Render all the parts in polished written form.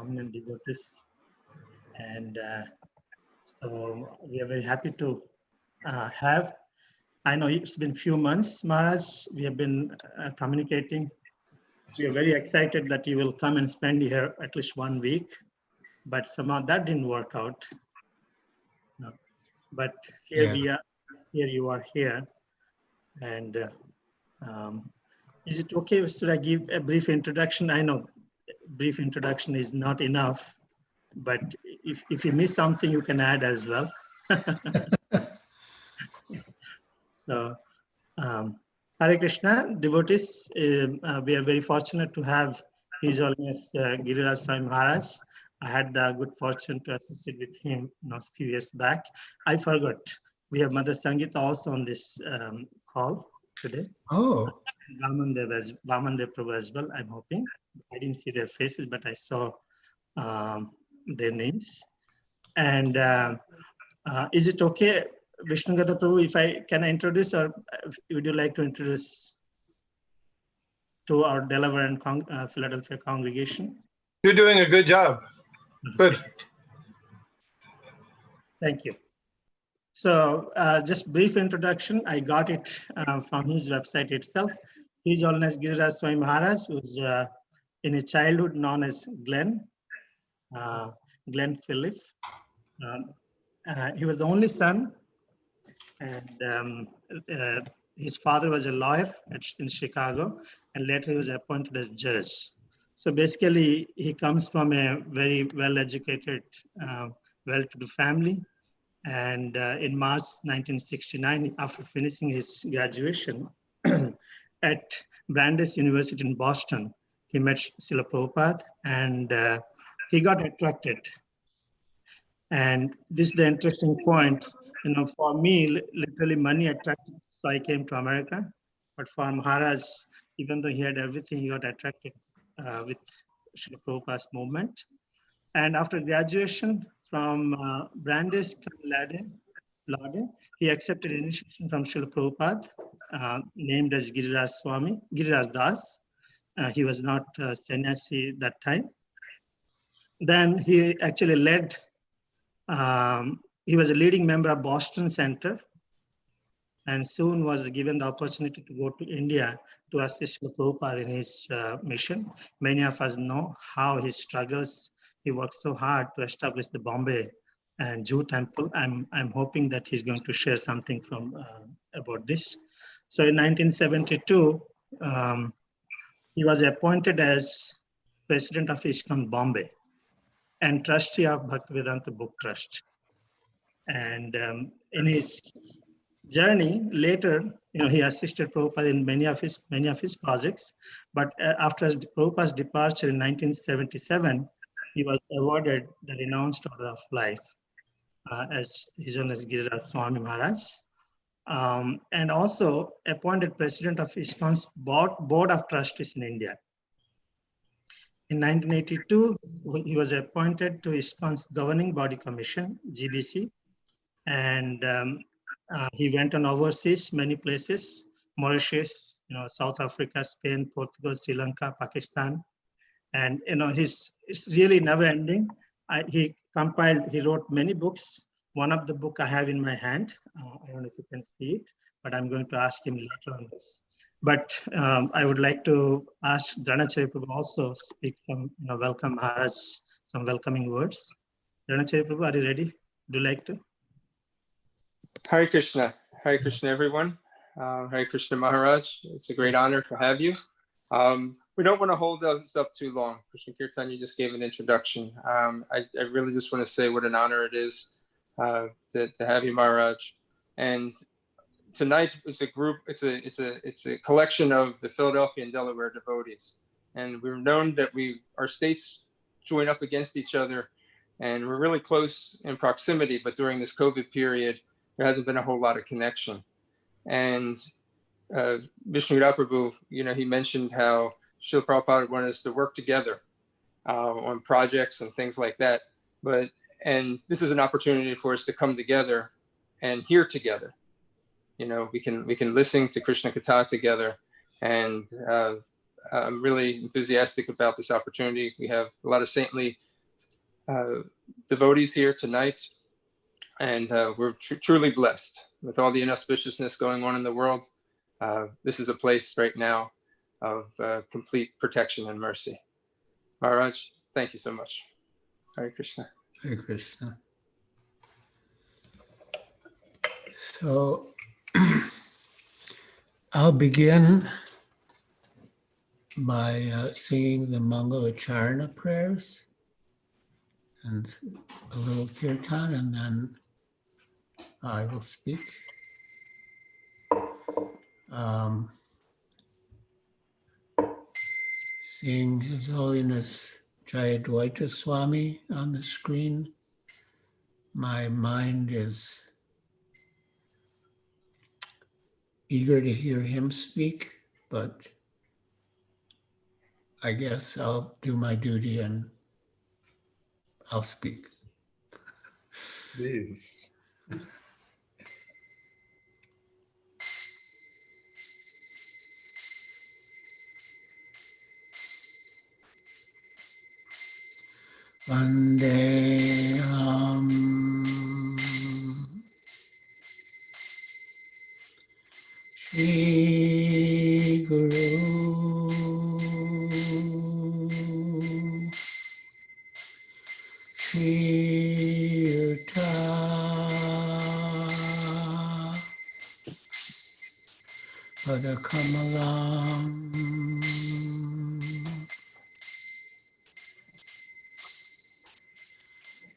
prominent devotees. And so we are very happy to have. I know it's been few months, Maharaj. We have been communicating. We are very excited that you will come and spend here at least 1 week, but somehow that didn't work out. No. But here we are. Here you are here, and is it okay? Should I give a brief introduction? I know brief introduction is not enough, but if you miss something, you can add as well. So, Hare Krishna, devotees, we are very fortunate to have His Holiness Giriraj Swami Maharaj. I had the good fortune to associate with him a few years back. I forgot, we have Mother Sangeeta also on this call today. Oh. Vamandev Prabhu as well, I'm hoping. I didn't see their faces, but I saw their names. And is it okay, Vishnugata Prabhu, if I can introduce, or would you like to introduce to our Delaware and Philadelphia congregation? You're doing a good job. Good. Thank you. So just brief introduction. I got it from his website itself. His Holiness Giriraj Swami Maharaj was in his childhood known as Glenn Philip. He was the only son, and his father was a lawyer in Chicago, and later he was appointed as judge. So basically, he comes from a very well-educated, well-to-do family. And in March 1969, after finishing his graduation at Brandeis University in Boston, he met Srila Prabhupada, and he got attracted. And this is the interesting point. You know, for me, literally money attracted, so I came to America. But for Maharaj, even though he had everything, he got attracted with Srila Prabhupada's movement. And after graduation from Brandeis, Lade, he accepted initiation from Srila Prabhupada, named as Giriraj Das. He was not sannyasi that time. Then he actually led, he was a leading member of Boston Center, and soon was given the opportunity to go to India to assist Srila Prabhupada in his mission. Many of us know how his struggles. He worked so hard to establish the Bombay and Jew temple. I'm hoping that he's going to share something from about this. So in 1972, he was appointed as president of ISKCON Bombay and trustee of Bhaktivedanta Book Trust. And in his journey later, you know, he assisted Prabhupada in many of his projects. But after Prabhupada's departure in 1977, he was awarded the renounced order of life as His Holiness Giriraj Swami Maharaj, and also appointed president of ISKCON's board of trustees in India. In 1982, he was appointed to ISKCON's governing body commission, GBC, and he went on overseas many places: Mauritius, you know, South Africa, Spain, Portugal, Sri Lanka, Pakistan. And you know, it's really never ending. He wrote many books. One of the book I have in my hand, I don't know if you can see it, but I'm going to ask him later on this. But I would like to ask Dranacharya Prabhu also speak some, you know, welcome Maharaj, some welcoming words. Dranacharya Prabhu, are you ready? Do you like to? Hare Krishna, everyone. Hare Krishna Maharaj. It's a great honor to have you. We don't want to hold this up too long. Krishna Kirtan, you just gave an introduction. I really just want to say what an honor it is to have you, Maharaj. And tonight it's a group. It's a collection of the Philadelphia and Delaware devotees. And we've known that our states join up against each other, and we're really close in proximity. But during this COVID period, there hasn't been a whole lot of connection. And Vishnu Prabhu, you know, he mentioned how Srila Prabhupada wanted us to work together on projects and things like that. And this is an opportunity for us to come together and hear together. You know, we can listen to Krishna Katha together. And I'm really enthusiastic about this opportunity. We have a lot of saintly devotees here tonight, and we're truly blessed with all the inauspiciousness going on in the world. This is a place right now of complete protection and mercy. Maharaj, thank you so much. Hare Krishna. Hare Krishna. So I'll begin by singing the Mangalacharna prayers and a little kirtan, and then I will speak. Seeing His Holiness Jayadvaita Swami on the screen, my mind is eager to hear him speak, but I guess I'll do my duty and I'll speak. Please. Vandeham Shri Guru Shri Yuta Padakamalam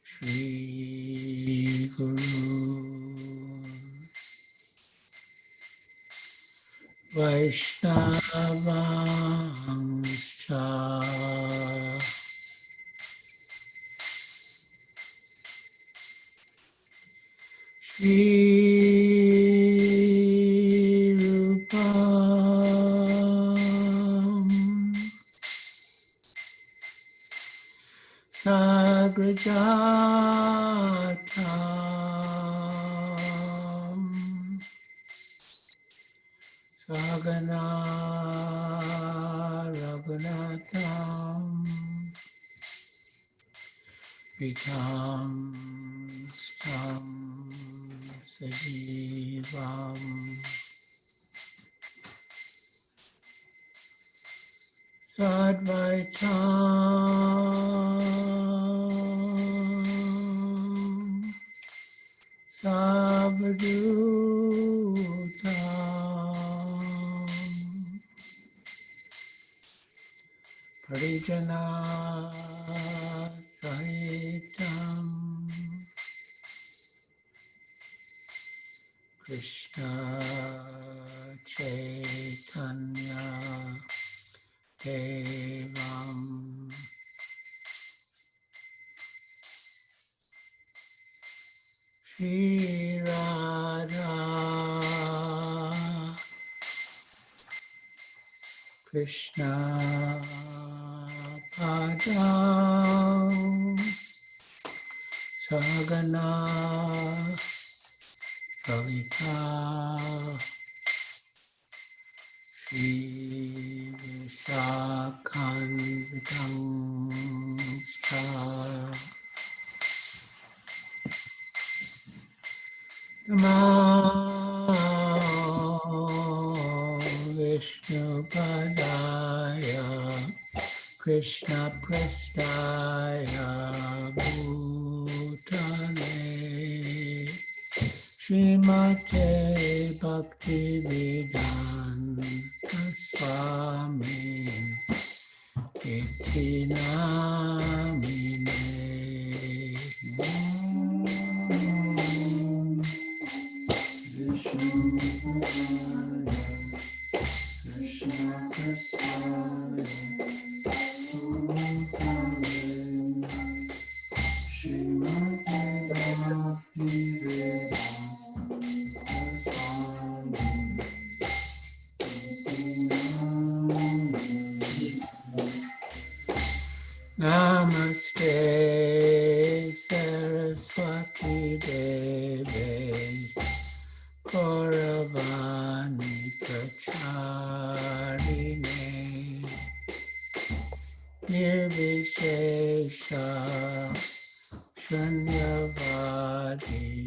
Shri Guru Vaishnavangscha Shri Rupam Sagrajatam Sagana Raghunatam Vitam Stam Sajivam Sadvaitam Savadhutam Parijana Sahitam Krishna Chaitanya Devam Shri Radha Krishna Padam Sagana Lalita Shri Vishakhanvitam Namo Vishnupadaya Krishna Prestaya Bhutale Srimate Bhakti Vedanta Swami Iti Namine. Shunyavadi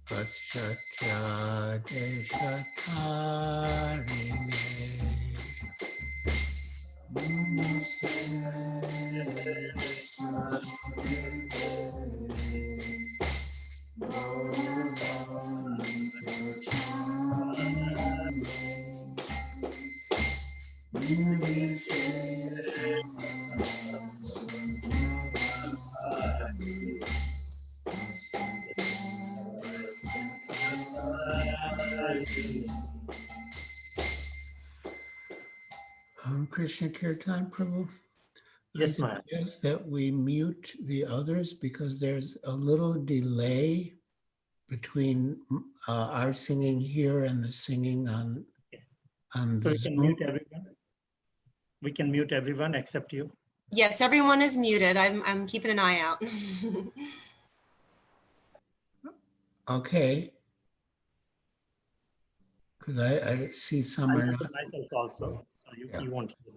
Paschatya Deshatarine Krishna Kirtan Prabhu. Yes, I Maharaj. suggest that we mute the others because there's a little delay between our singing here and the singing on So the we can Zoom. mute everyone. We can mute everyone except you. Yes, everyone is muted. I'm keeping an eye out. Okay. Because I see some I are muted not. myself also, so you won't hear.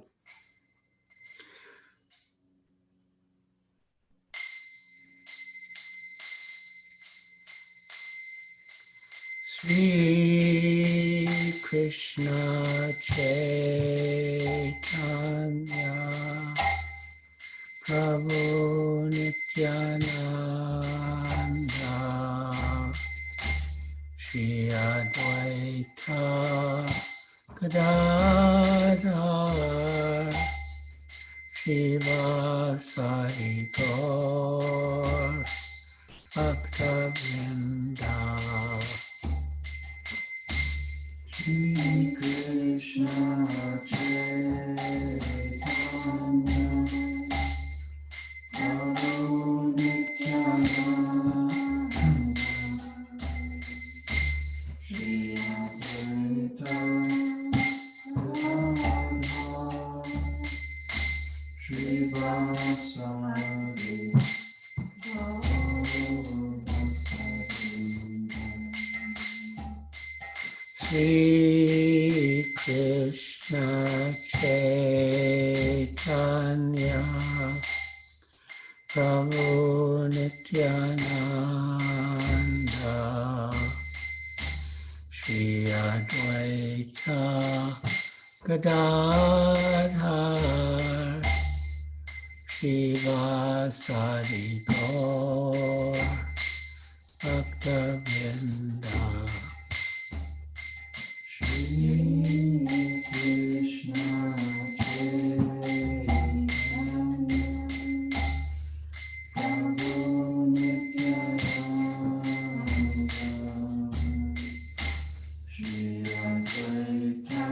Sri Krishna Chaitanya Prabhu Nityananda Shri Advaita Gadadhar Shivasari Gaur Bhakta-vrinda Shri Krishna Chaitanya Prabhu Nityananda Shri Advaita Gadadhar Shivasari Sri Krishna Chaitanya Prabhu Nityananda Shri Advaita Gadadhar Shivasari Gaur Bhakta-vrinda Shri Krishna Chaitanya Prabhu Nityananda Shri Advaita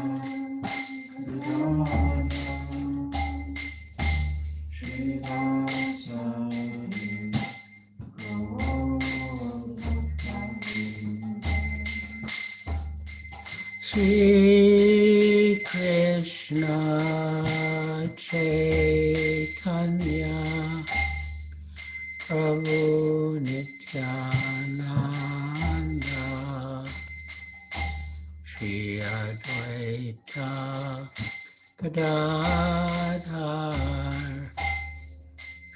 Gadadhar Shivasari Gaur Sri Krishna Chaitanya Prabhu Nityananda Shri Advaita Gadadhar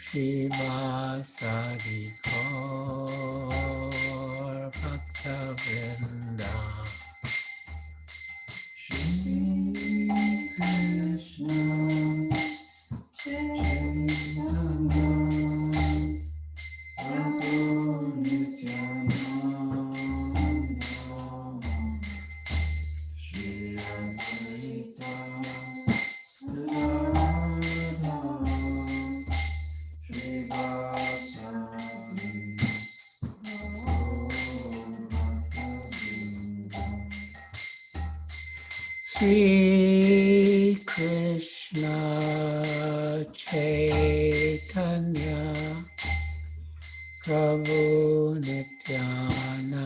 Shivasari Gaur Bhakta-vrinda Shri Krishna Chaitanya Prabhu Nityananda Shri Advaita Gadadhar Sri Krishna Chaitanya Prabhu Nityananda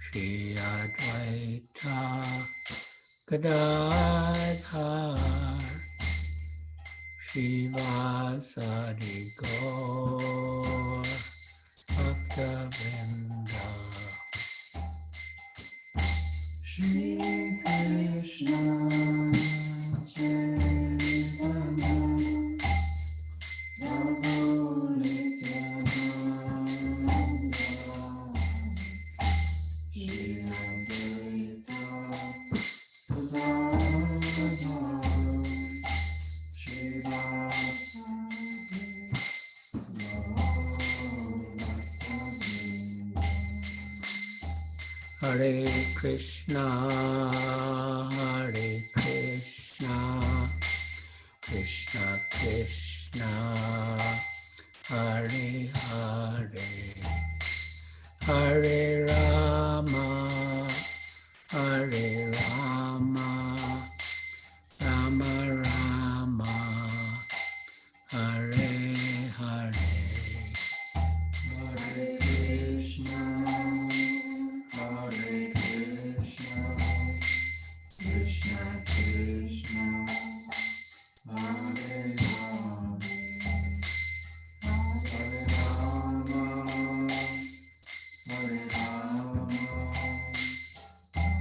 Shri Advaita Gadadhar Shivasari Gaur Bhakta-vrinda Shri Krishna Chaitanya Hare Krishna, Hare Krishna, Krishna Krishna, Hare Hare, Hare Rama, Hare Rama, Rama Rama, Hare Hare. Hare Krishna, Hare Krishna, Krishna Krishna, Hare Hare, Hare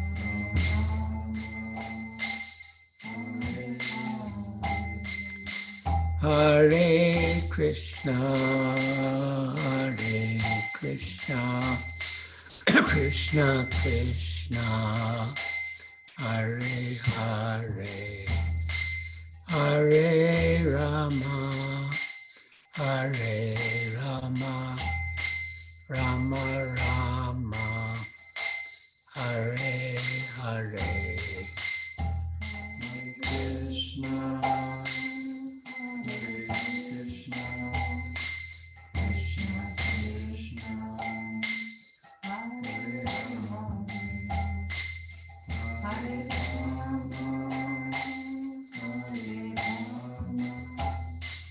Rama, Hare Rama, Hare Krishna, Hare Krishna, Krishna Krishna, Hare Hare, Hare Rama, Hare Rama, Rama Rama, Hare Hare. Hare Krishna, Hare Krishna, Krishna Krishna, Hare Rama, Hare Rama, Hare Rama, Rama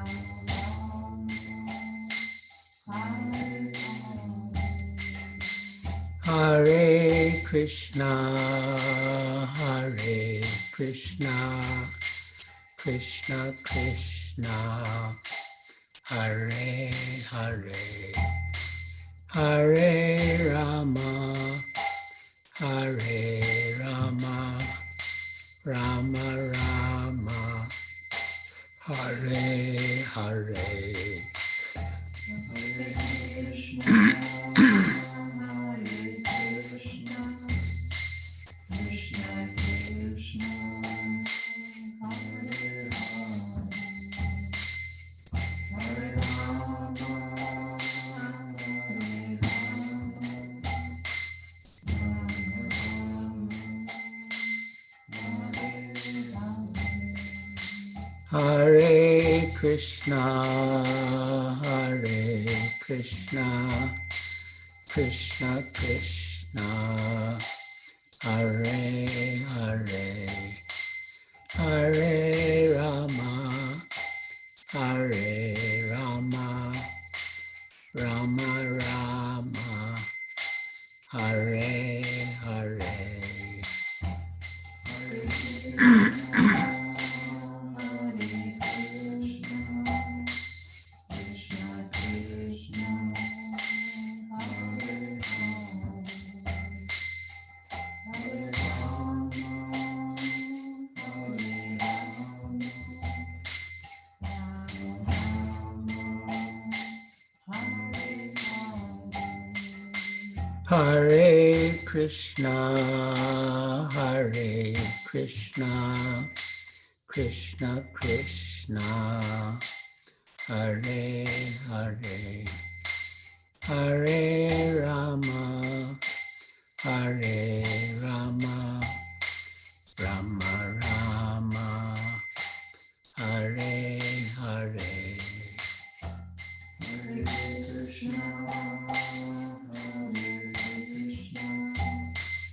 Rama, Hare Krishna, Hare Krishna, Krishna Krishna, Hare Hare, Hare Rama, Hare Rama, Rama Rama, Hare Hare. Hare Krishna, Hare Krishna, Krishna Krishna, Hare Rama, Hare Rama, Hare Rama, Rama Rama, Hare Krishna, Hare Krishna, Krishna Krishna, Hare Hare, Hare Rama, Hare Rama, Rama Rama, Hare Hare. Hare Krishna, Hare Krishna, Krishna Krishna, Hare Hare, Hare Rama, Hare Rama, Hare Krishna, Hare Krishna, Krishna Krishna, Hare Hare, Hare Rama, Hare Rama, Rama Rama, Hare Hare. Hare Krishna, Hare Krishna, Krishna Krishna, Hare Hare,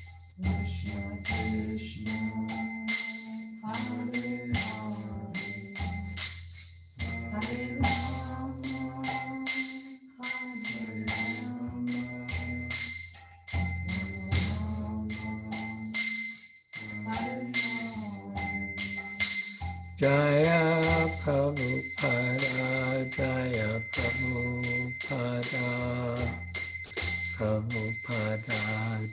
Hare Rama, Hare Rama, Jaya Prabhupada, Jaya Prabhupada, Prabhupada,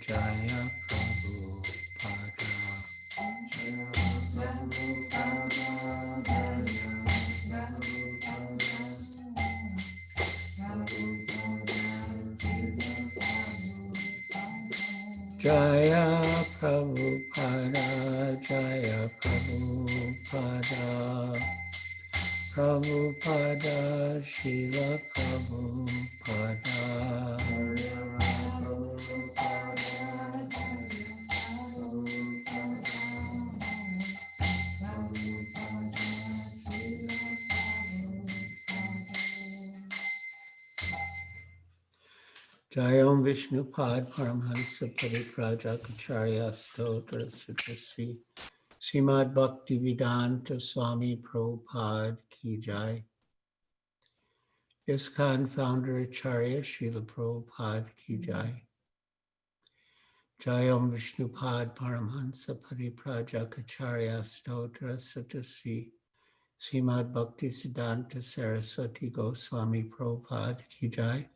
Jaya Prabhupada. Jaya Prabhupada, Jaya Prabhupada, Jaya Prabhupada, Jaya Prabhupada, Prabhupada, Srila Prabhupada. Prabhupada, Jayom Vishnupad Paramhansa Pariprajakacharya Stotra Sutrasri Srimad Bhaktivedanta Swami Prabhupada Ki Jai. ISKCON founder Acharya Srila Prabhupada Ki Jai. Jayom Vishnupad Paramhansa Pariprajakacharya Stotra Sutrasri Srimad Bhaktivedanta Saraswati Goswami Prabhupada Ki Jai.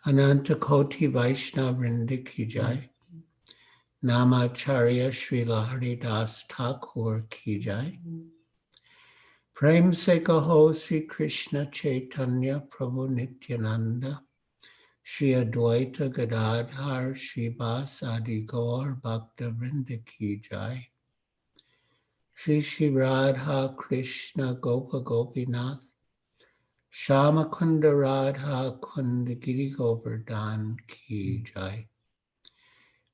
Ananta Koti Vaishnava Vrinda Ki Jai. Namacharya Srila Haridas Thakur Ki Jai. Prem Se Kaho Sri Krishna Chaitanya Prabhu Nityananda Shri Advaita Gadadhar Shri Bas Adi Gaur Bhakta Vrinda Ki Jai. Shri Shri Radha Krishna Gopa Gopinath Shama Kunda Radha Kunda Giri Govardhan Ki Jai.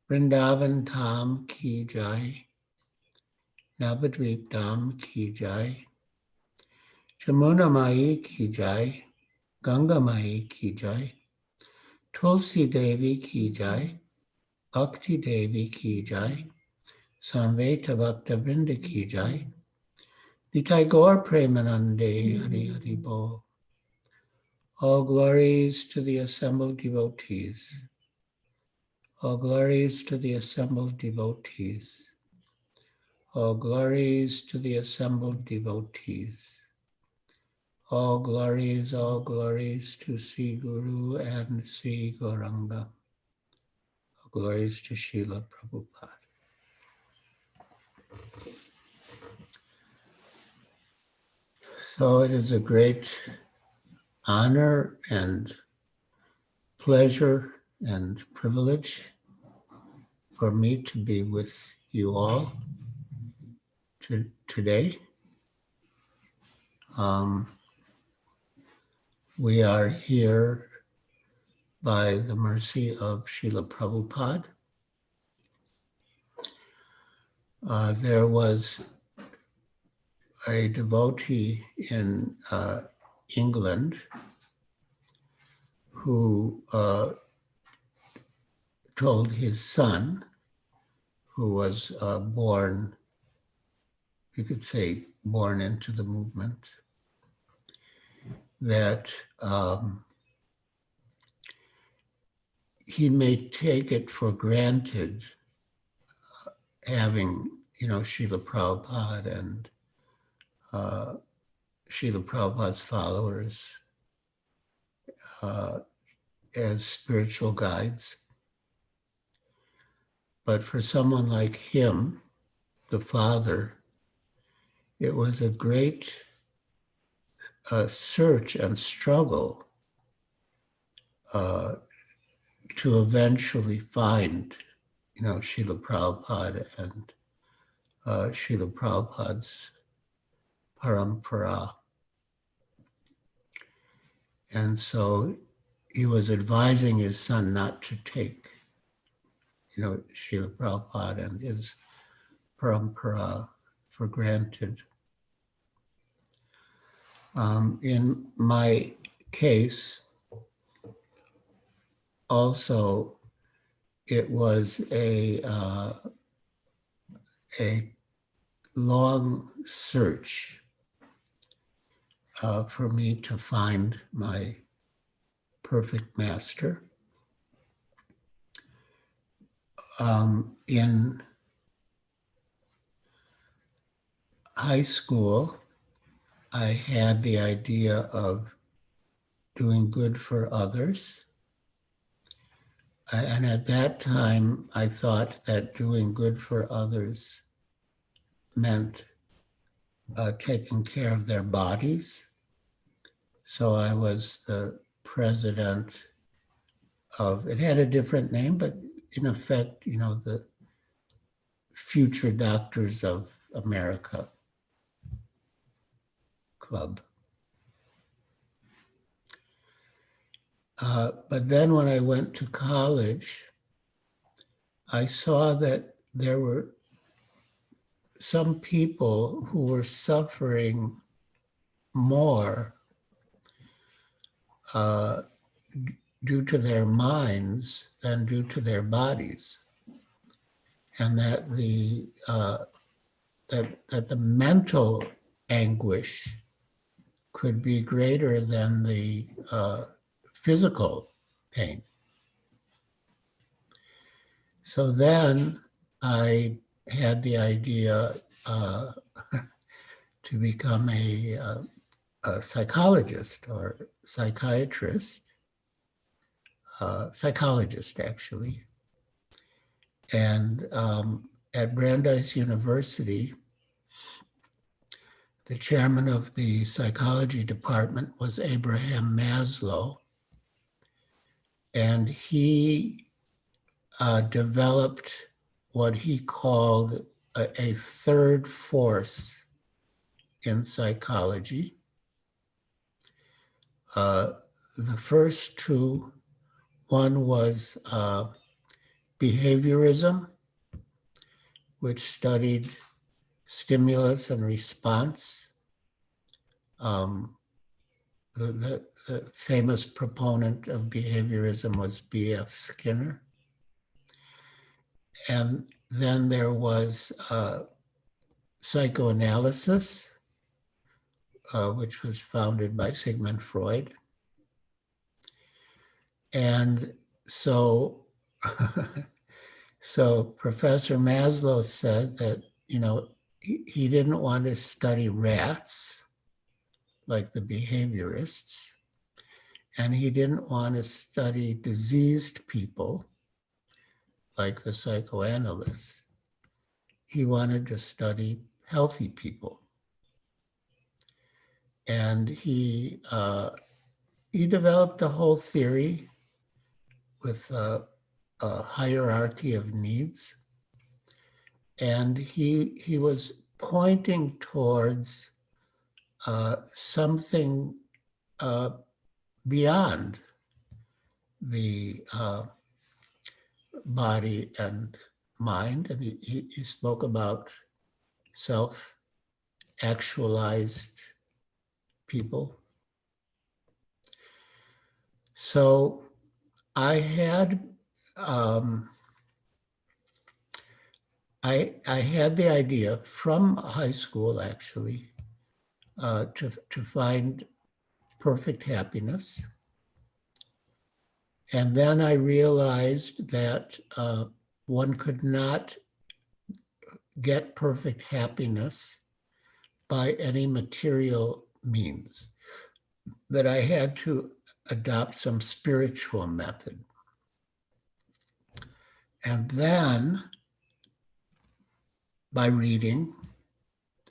Vrindavan Dham Ki Jai. Navadvip Dham Ki Jai. Jamuna Mai Ki Jai. Ganga Mai Ki Jai. Tulsi Devi Ki Jai. Bhakti Devi Ki Jai. Samveta Bhakta Vrinda Ki Jai. Nitai Gaur Premanande Hari Hari Bo. All glories to the assembled devotees. All glories to the assembled devotees. All glories to the assembled devotees. All glories to Sri Guru and Sri Gauranga. All glories to Srila Prabhupada. So it is a great honor and pleasure and privilege for me to be with you all today. We are here by the mercy of Srila Prabhupada. There was a devotee in England who told his son, who was born, you could say, born into the movement, that he may take it for granted having, Srila Prabhupada and Srila Prabhupada's followers as spiritual guides. But for someone like him, the father, it was a great search and struggle to eventually find, Srila Prabhupada and Srila Prabhupada's parampara. And so he was advising his son not to take, Srila Prabhupada and his parampara for granted. In my case, also, it was a long search for me to find my perfect master. In high school, I had the idea of doing good for others. And at that time, I thought that doing good for others meant taking care of their bodies. So I was the president of, it had a different name, but in effect, the Future Doctors of America Club. But then when I went to college, I saw that there were some people who were suffering more due to their minds than due to their bodies, and that that the mental anguish could be greater than the physical pain. So then I had the idea to become a psychologist or psychiatrist, psychologist actually. And at Brandeis University, the chairman of the psychology department was Abraham Maslow, and he developed what he called a third force in psychology. The first two, one was behaviorism, which studied stimulus and response. The famous proponent of behaviorism was B.F. Skinner. And then there was psychoanalysis, which was founded by Sigmund Freud. And so, so Professor Maslow said that, you know, he didn't want to study rats like the behaviorists, and he didn't want to study diseased people like the psychoanalysts. He wanted to study healthy people. And he developed a whole theory with a hierarchy of needs. And he was pointing towards something beyond the body and mind. And he spoke about self-actualized people. So I had I had the idea from high school, actually, to find perfect happiness. And then I realized that one could not get perfect happiness by any material means, that I had to adopt some spiritual method. And then, by reading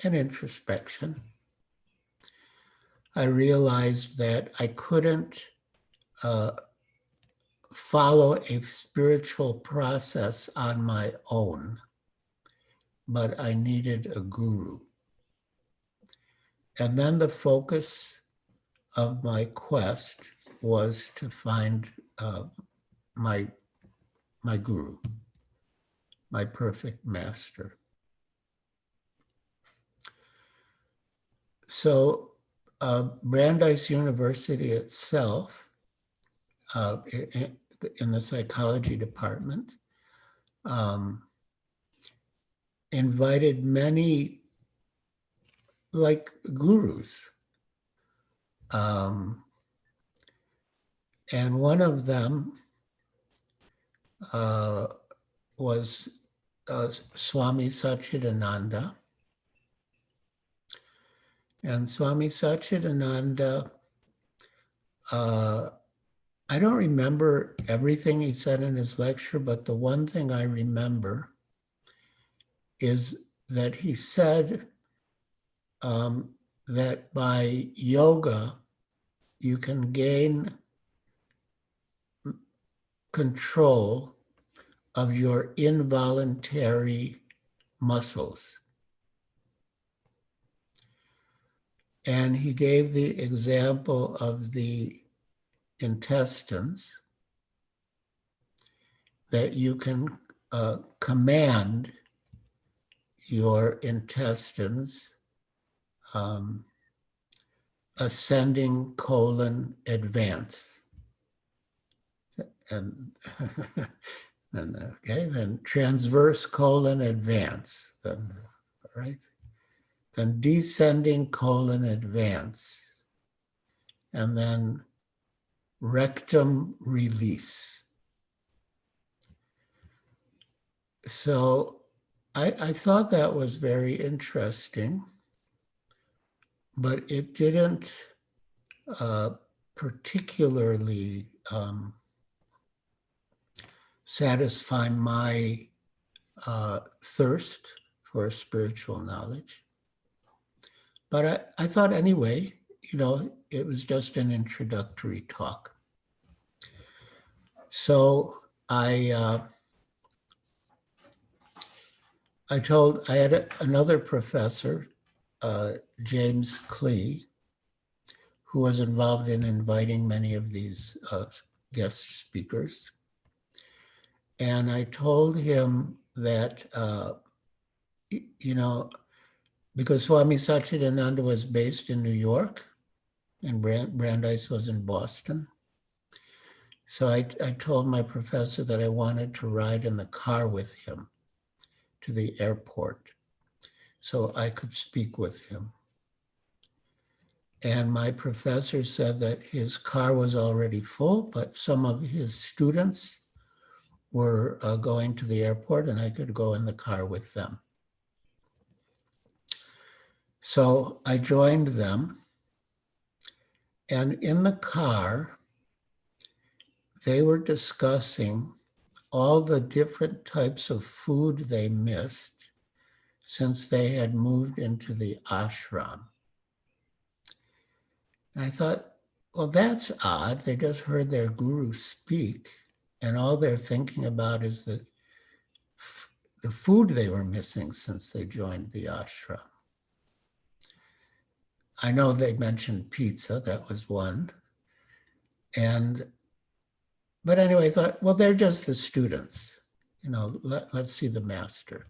and introspection, I realized that I couldn't follow a spiritual process on my own, but I needed a guru. And then the focus of my quest was to find my guru, my perfect master. So Brandeis University itself, in the psychology department, invited many like gurus. And one of them was Swami Satchidananda. And Swami Satchidananda, I don't remember everything he said in his lecture, but the one thing I remember is that he said that by yoga, you can gain control of your involuntary muscles. And he gave the example of the intestines, that you can command your intestines ascending : advance. and then transverse colon advance, then, right? Then descending colon advance, and then rectum release. So I thought that was very interesting, but it didn't particularly satisfy my thirst for spiritual knowledge. But I thought anyway, it was just an introductory talk. So I had another professor, James Klee, who was involved in inviting many of these guest speakers. And I told him that, because Swami Satchidananda was based in New York and Brandeis was in Boston. So I told my professor that I wanted to ride in the car with him to the airport so I could speak with him. And my professor said that his car was already full, but some of his students were going to the airport and I could go in the car with them. So I joined them, and in the car, they were discussing all the different types of food they missed since they had moved into the ashram. And I thought, well, that's odd. They just heard their guru speak, and all they're thinking about is the food they were missing since they joined the ashram. I know they mentioned pizza, that was one. But anyway, I thought, well, they're just the students. Let's see the master.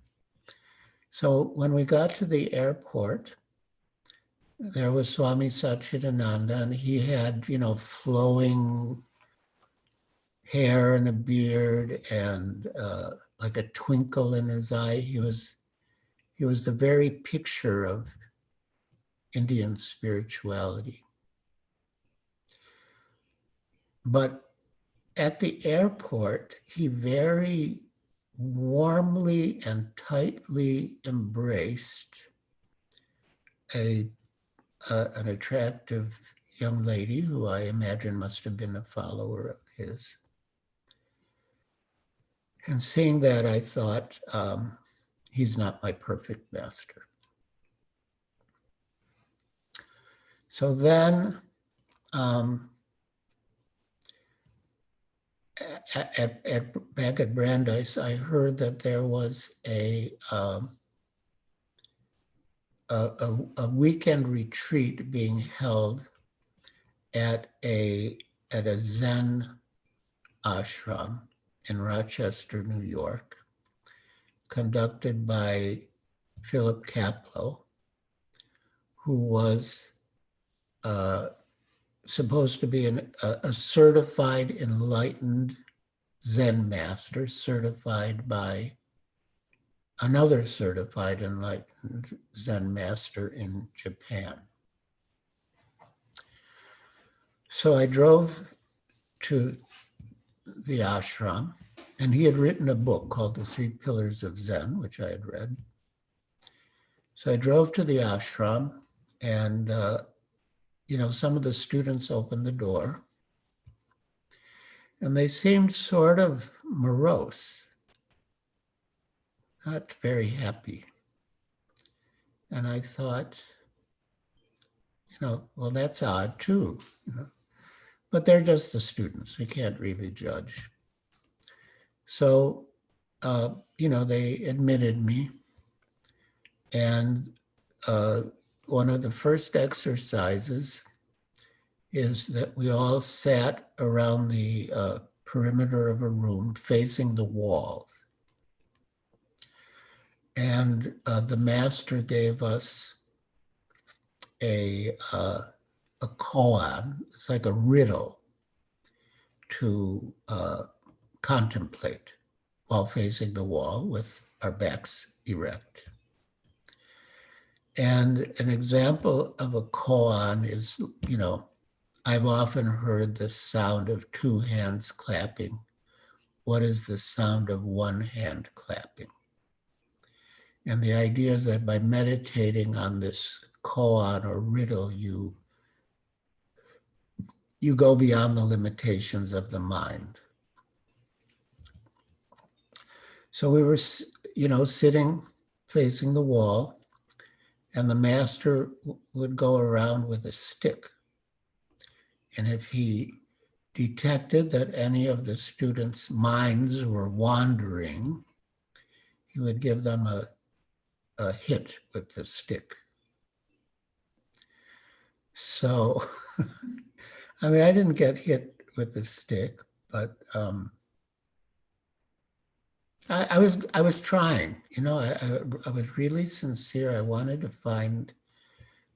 So when we got to the airport, there was Swami Satchidananda, and he had, flowing hair and a beard and like a twinkle in his eye. He was the very picture of Indian spirituality. But at the airport, he very warmly and tightly embraced an attractive young lady who I imagine must have been a follower of his. And seeing that, I thought, he's not my perfect master. So then, back at Brandeis, I heard that there was a weekend retreat being held at a Zen ashram in Rochester, New York, conducted by Philip Kaplow, who was supposed to be a certified enlightened Zen master, certified by another certified enlightened Zen master in Japan. So I drove to the ashram, and he had written a book called The Three Pillars of Zen, which I had read. So I drove to the ashram, and some of the students opened the door, and they seemed sort of morose, not very happy. And I thought, well, that's odd too, but they're just the students. We can't really judge. So, they admitted me, and one of the first exercises is that we all sat around the perimeter of a room facing the walls. And the master gave us a koan. It's like a riddle to contemplate while facing the wall with our backs erect. And an example of a koan is, I've often heard the sound of two hands clapping. What is the sound of one hand clapping? And the idea is that by meditating on this koan or riddle, you go beyond the limitations of the mind. So we were, sitting facing the wall, and the master would go around with a stick. And if he detected that any of the students' minds were wandering, he would give them a hit with the stick. So, I didn't get hit with the stick, but I was trying, I was really sincere. I wanted to find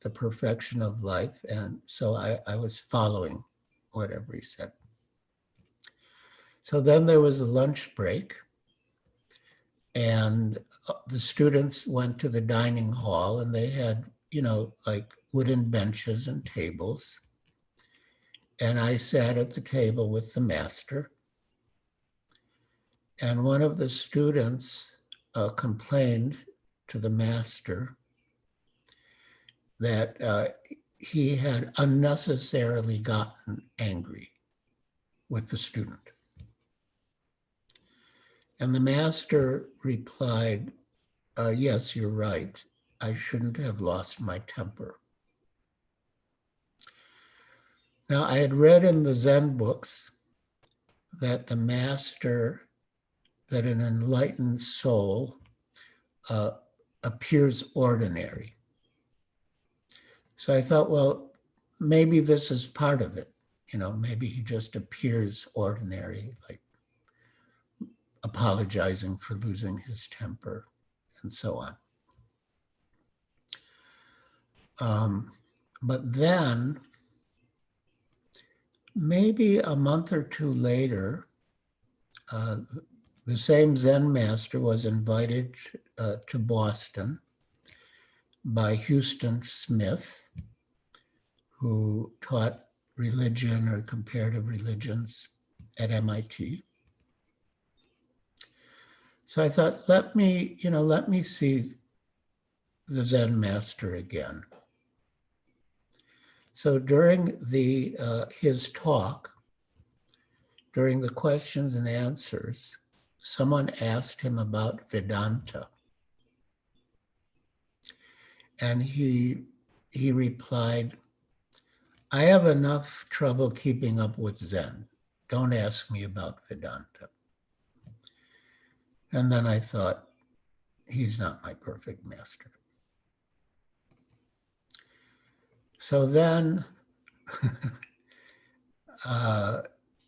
the perfection of life. And so I was following whatever he said. So then there was a lunch break, and the students went to the dining hall, and they had, like wooden benches and tables. And I sat at the table with the master. And one of the students complained to the master that he had unnecessarily gotten angry with the student. And the master replied, yes, you're right. I shouldn't have lost my temper. Now, I had read in the Zen books that the master, that an enlightened soul appears ordinary. So I thought, well, maybe this is part of it. Maybe he just appears ordinary, like apologizing for losing his temper and so on. But then, maybe a month or two later, the same Zen master was invited to Boston by Houston Smith, who taught religion or comparative religions at MIT. So I thought, let me see the Zen master again. So during his talk, during the questions and answers, someone asked him about Vedanta. And he replied, I have enough trouble keeping up with Zen. Don't ask me about Vedanta. And then I thought, he's not my perfect master. So then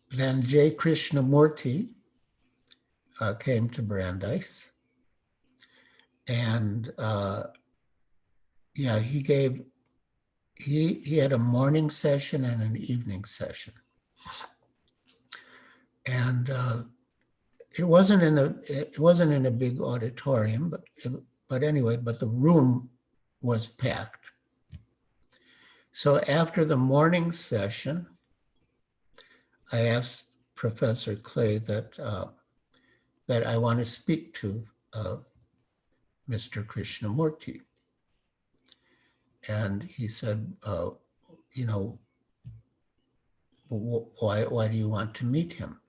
J. Krishnamurti came to Brandeis, and he had a morning session and an evening session, and it wasn't in a big auditorium, but anyway, the room was packed. So after the morning session, I asked Professor Clay that I want to speak to Mr. Krishnamurti. And he said, why do you want to meet him?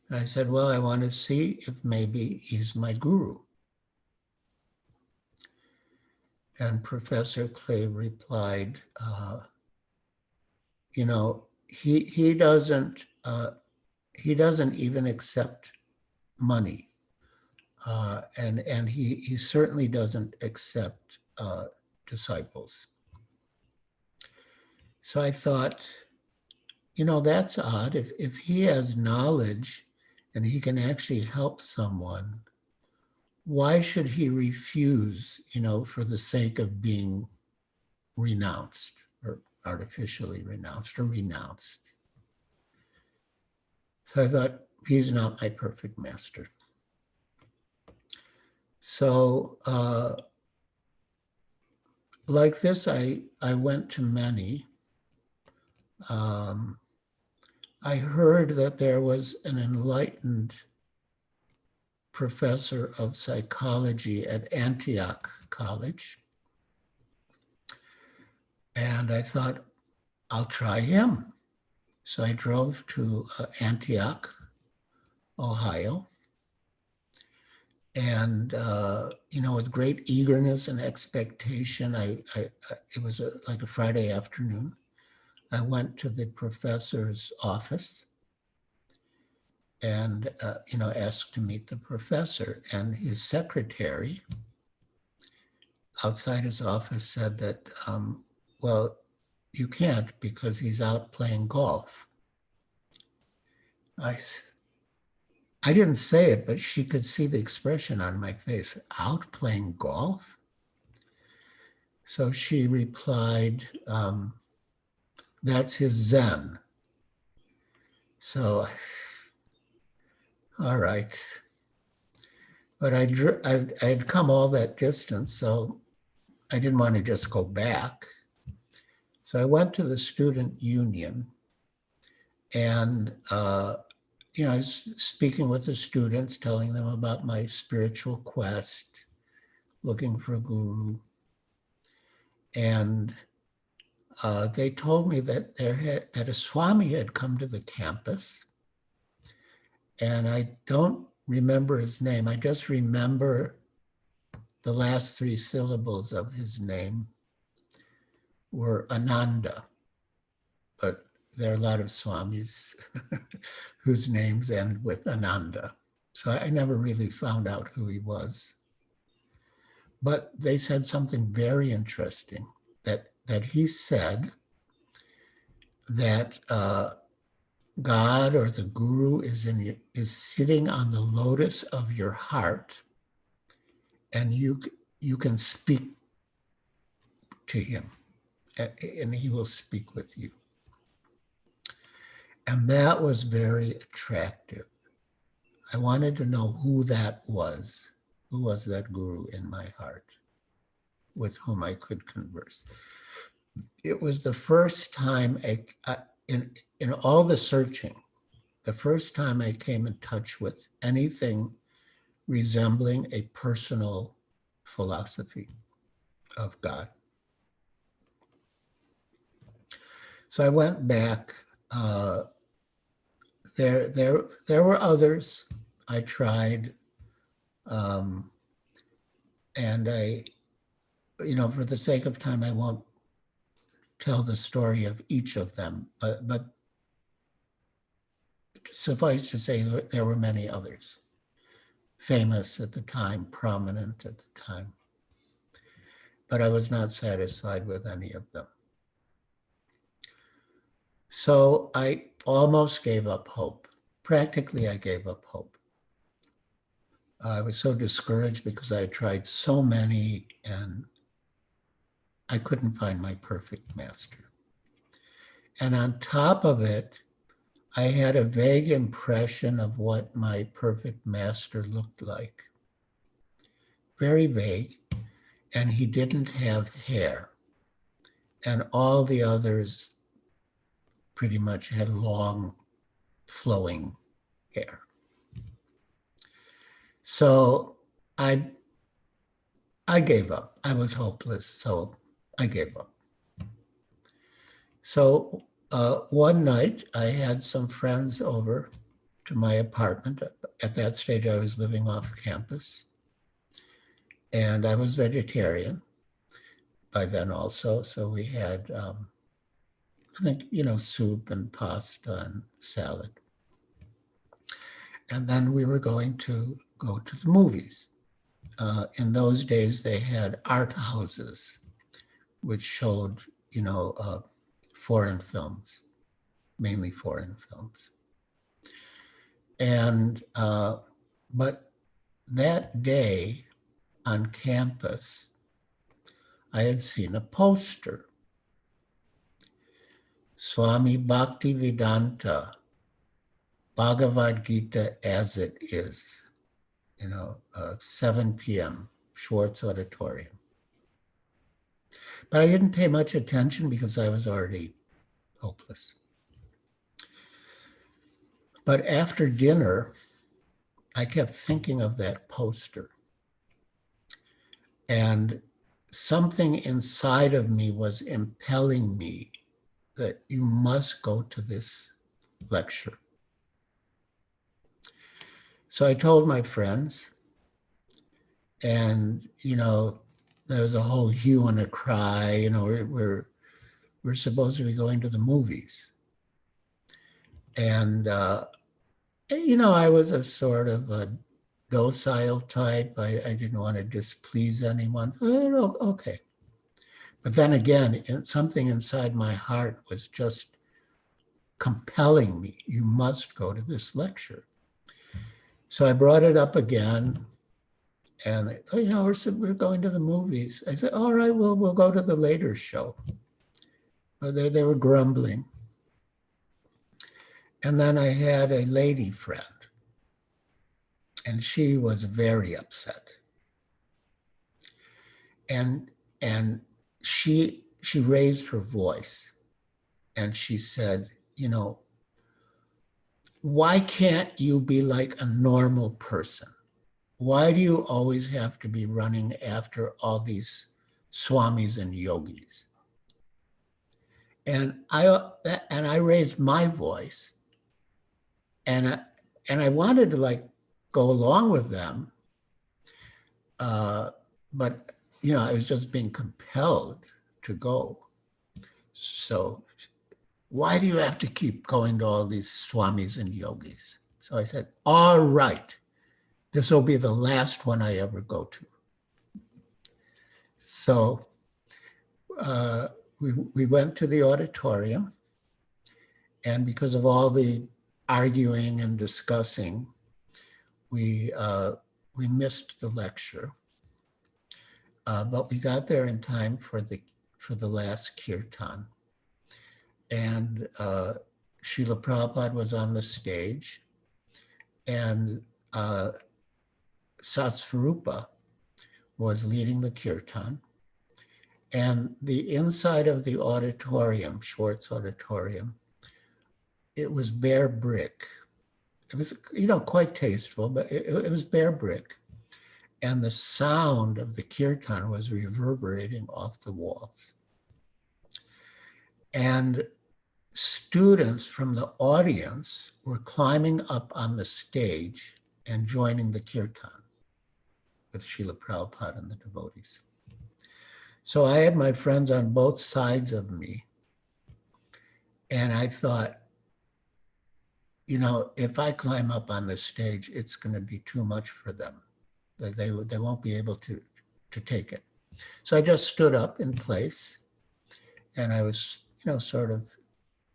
And I said, well, I want to see if maybe he's my guru. And Professor Clay replied, he doesn't even accept money, and he certainly doesn't accept disciples. So I thought, that's odd. If he has knowledge and he can actually help someone, why should he refuse, for the sake of being renounced or artificially renounced or renounced? So I thought, he's not my perfect master. So like this, I went to many. I heard that there was an enlightened professor of psychology at Antioch College. And I thought, I'll try him. So I drove to Antioch, Ohio. And, with great eagerness and expectation, it was like a Friday afternoon. I went to the professor's office and, asked to meet the professor. And his secretary outside his office said that, well, you can't because he's out playing golf. I didn't say it, but she could see the expression on my face. Out playing golf? So she replied, that's his Zen. So, all right. But I'd come all that distance, so I didn't want to just go back. So I went to the student union and, I was speaking with the students, telling them about my spiritual quest, looking for a guru. And they told me that that a Swami had come to the campus. And I don't remember his name. I just remember the last 3 syllables of his name were Ananda. But there are a lot of Swamis whose names end with Ananda. So I never really found out who he was. But they said something very interesting, that he said that God or the Guru is sitting on the lotus of your heart, and you can speak to him, and he will speak with you. And that was very attractive. I wanted to know who that was. Who was that Guru in my heart with whom I could converse? It was the first time in all the searching, the first time I came in touch with anything resembling a personal philosophy of God. So I went back. There were others I tried, and I, for the sake of time, I won't tell the story of each of them, but suffice to say, there were many others, famous at the time, prominent at the time, but I was not satisfied with any of them. So I almost gave up hope. Practically, I gave up hope. I was so discouraged because I had tried so many and I couldn't find my perfect master. And on top of it, I had a vague impression of what my perfect master looked like. Very vague. And he didn't have hair. And all the others pretty much had long, flowing hair. So I gave up. I was hopeless, so I gave up. So one night I had some friends over to my apartment. At that stage, I was living off campus. And I was vegetarian by then also. So we had, I think, soup and pasta and salad. And then we were going to go to the movies. In those days, they had art houses, which showed, foreign films, mainly foreign films. And, but that day on campus, I had seen a poster. Swami Bhaktivedanta Bhagavad Gita as it is, 7 p.m., Schwartz Auditorium. But I didn't pay much attention because I was already hopeless. But after dinner, I kept thinking of that poster. And something inside of me was impelling me that you must go to this lecture. So I told my friends, and, there was a whole hue and a cry, we're supposed to be going to the movies. And, I was a sort of a docile type. I didn't want to displease anyone. Okay. But then again, something inside my heart was just compelling me. You must go to this lecture. So I brought it up again. And, we're going to the movies. I said, all right, well, we'll go to the later show. But they were grumbling. And then I had a lady friend. And she was very upset. And she raised her voice and she said, why can't you be like a normal person? Why do you always have to be running after all these swamis and yogis? And I raised my voice and I wanted to go along with them. But, I was just being compelled to go. So why do you have to keep going to all these swamis and yogis? So I said, all right, this will be the last one I ever go to. So we went to the auditorium, and because of all the arguing and discussing, we missed the lecture. But we got there in time for the last kirtan. And Srila Prabhupada was on the stage, and Satsvarupa was leading the kirtan. And the inside of the auditorium, Schwartz Auditorium, it was bare brick. It was, quite tasteful, but it was bare brick. And the sound of the kirtan was reverberating off the walls. And students from the audience were climbing up on the stage and joining the kirtan with Srila Prabhupada and the devotees. So I had my friends on both sides of me. And I thought, if I climb up on the stage, it's going to be too much for them. They won't be able to take it. So I just stood up in place, and I was, sort of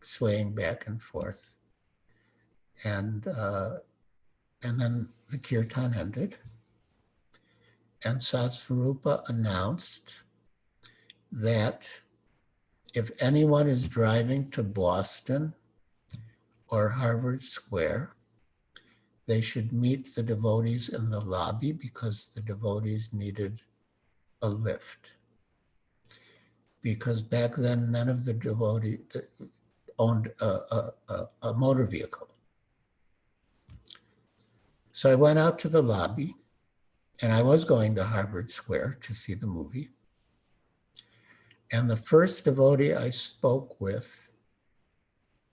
swaying back and forth. And then the kirtan ended, and Satsvarupa announced that if anyone is driving to Boston or Harvard Square, they should meet the devotees in the lobby because the devotees needed a lift. Because back then, none of the devotees owned a motor vehicle. So I went out to the lobby, and I was going to Harvard Square to see the movie. And the first devotee I spoke with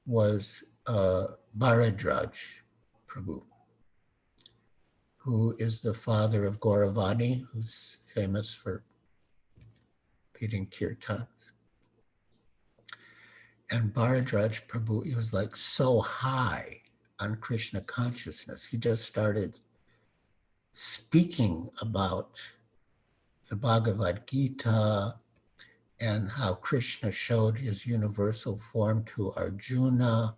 was Giriraj Prabhu, who is the father of Gauravani, who's famous for leading kirtans. And Giriraj Prabhu, he was so high on Krishna consciousness. He just started speaking about the Bhagavad Gita and how Krishna showed his universal form to Arjuna,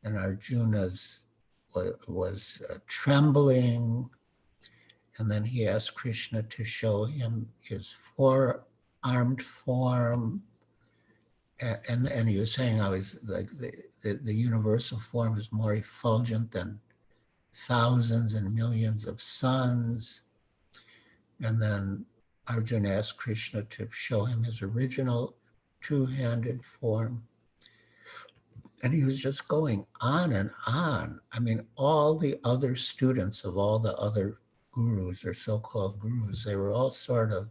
and Arjuna's was trembling. And then he asked Krishna to show him his four-armed form. and he was saying I was like the universal form is more effulgent than thousands and millions of suns. And then Arjuna asked Krishna to show him his original two-handed form. And he was just going on and on. I mean, all the other students of all the other gurus or so-called gurus, they were all sort of,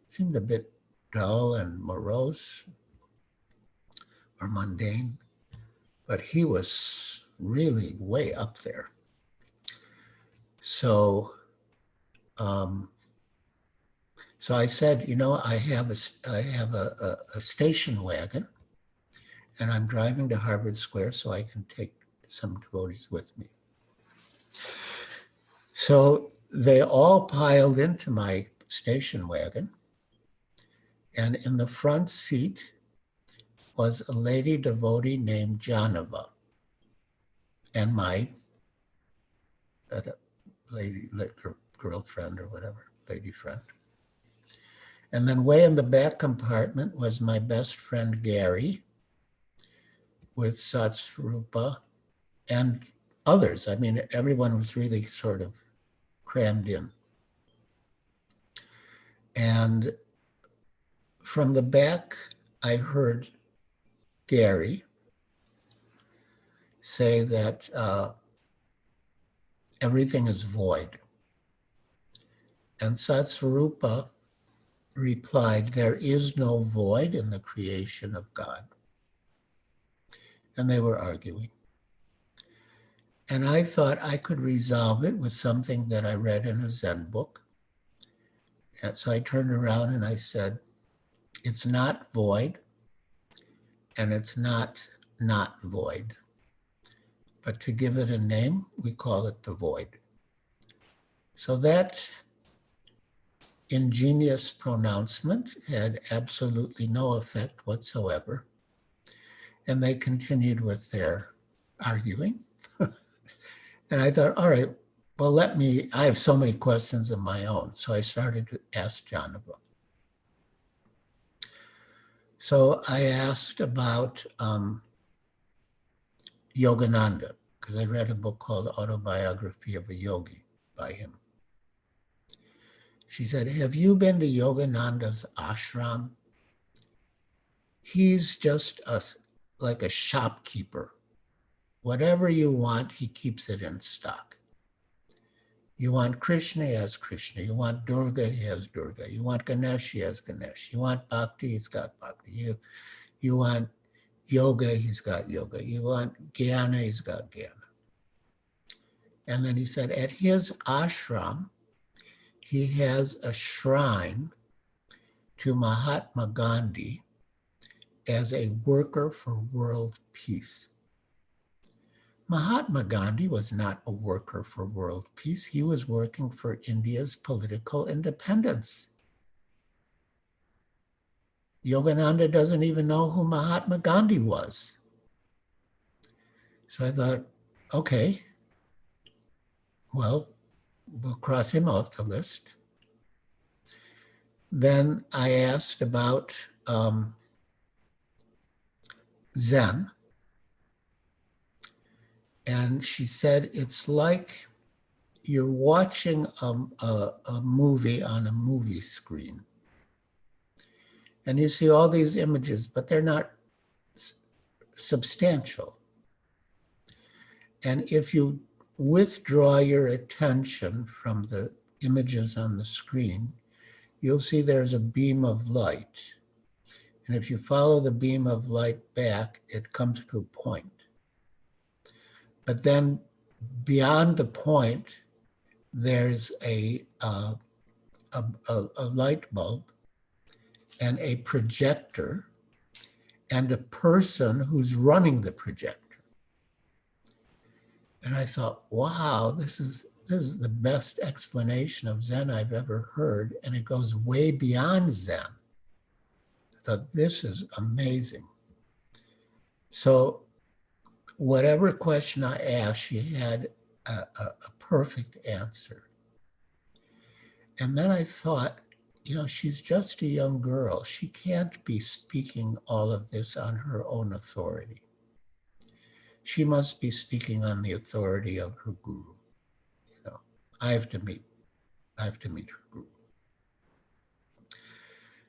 seemed a bit dull and morose or mundane, but he was really way up there. So, so I said, you know, I have a station wagon, and I'm driving to Harvard Square so I can take some devotees with me. So they all piled into my station wagon, and in the front seat was a lady devotee named Janava, and my lady, girlfriend or whatever, lady friend. And then way in the back compartment was my best friend Gary with Satsvarupa and others. I mean, everyone was really sort of crammed in. And from the back, I heard Gary say that everything is void. And Satsvarupa replied, there is no void in the creation of God. And they were arguing. And I thought I could resolve it with something that I read in a Zen book. And so I turned around and I said, it's not void, and it's not void. But to give it a name, we call it the void. So that ingenious pronouncement had absolutely no effect whatsoever. And they continued with their arguing. And I thought, all right, well, I have so many questions of my own. So I started to ask Janava. So I asked about Yogananda, because I read a book called Autobiography of a Yogi by him. She said, have you been to Yogananda's ashram? He's just like a shopkeeper. Whatever you want, he keeps it in stock. You want Krishna, he has Krishna. You want Durga, he has Durga. You want Ganesh, he has Ganesh. You want Bhakti, he's got Bhakti. You want yoga, he's got yoga. You want Jnana, he's got Jnana. And then he said, at his ashram, he has a shrine to Mahatma Gandhi as a worker for world peace. Mahatma Gandhi was not a worker for world peace. He was working for India's political independence. Yogananda doesn't even know who Mahatma Gandhi was. So I thought, okay, well, we'll cross him off the list. Then I asked about Zen. And she said, it's like you're watching a movie on a movie screen. And you see all these images, but they're not substantial. And if you withdraw your attention from the images on the screen, you'll see there's a beam of light. And if you follow the beam of light back, it comes to a point. But then beyond the point, there's a light bulb and a projector and a person who's running the projector. And I thought, wow, this is the best explanation of Zen I've ever heard. And it goes way beyond Zen. I thought, this is amazing. So whatever question I asked, she had a perfect answer. And then I thought, she's just a young girl. She can't be speaking all of this on her own authority. She must be speaking on the authority of her guru. I have to meet her guru.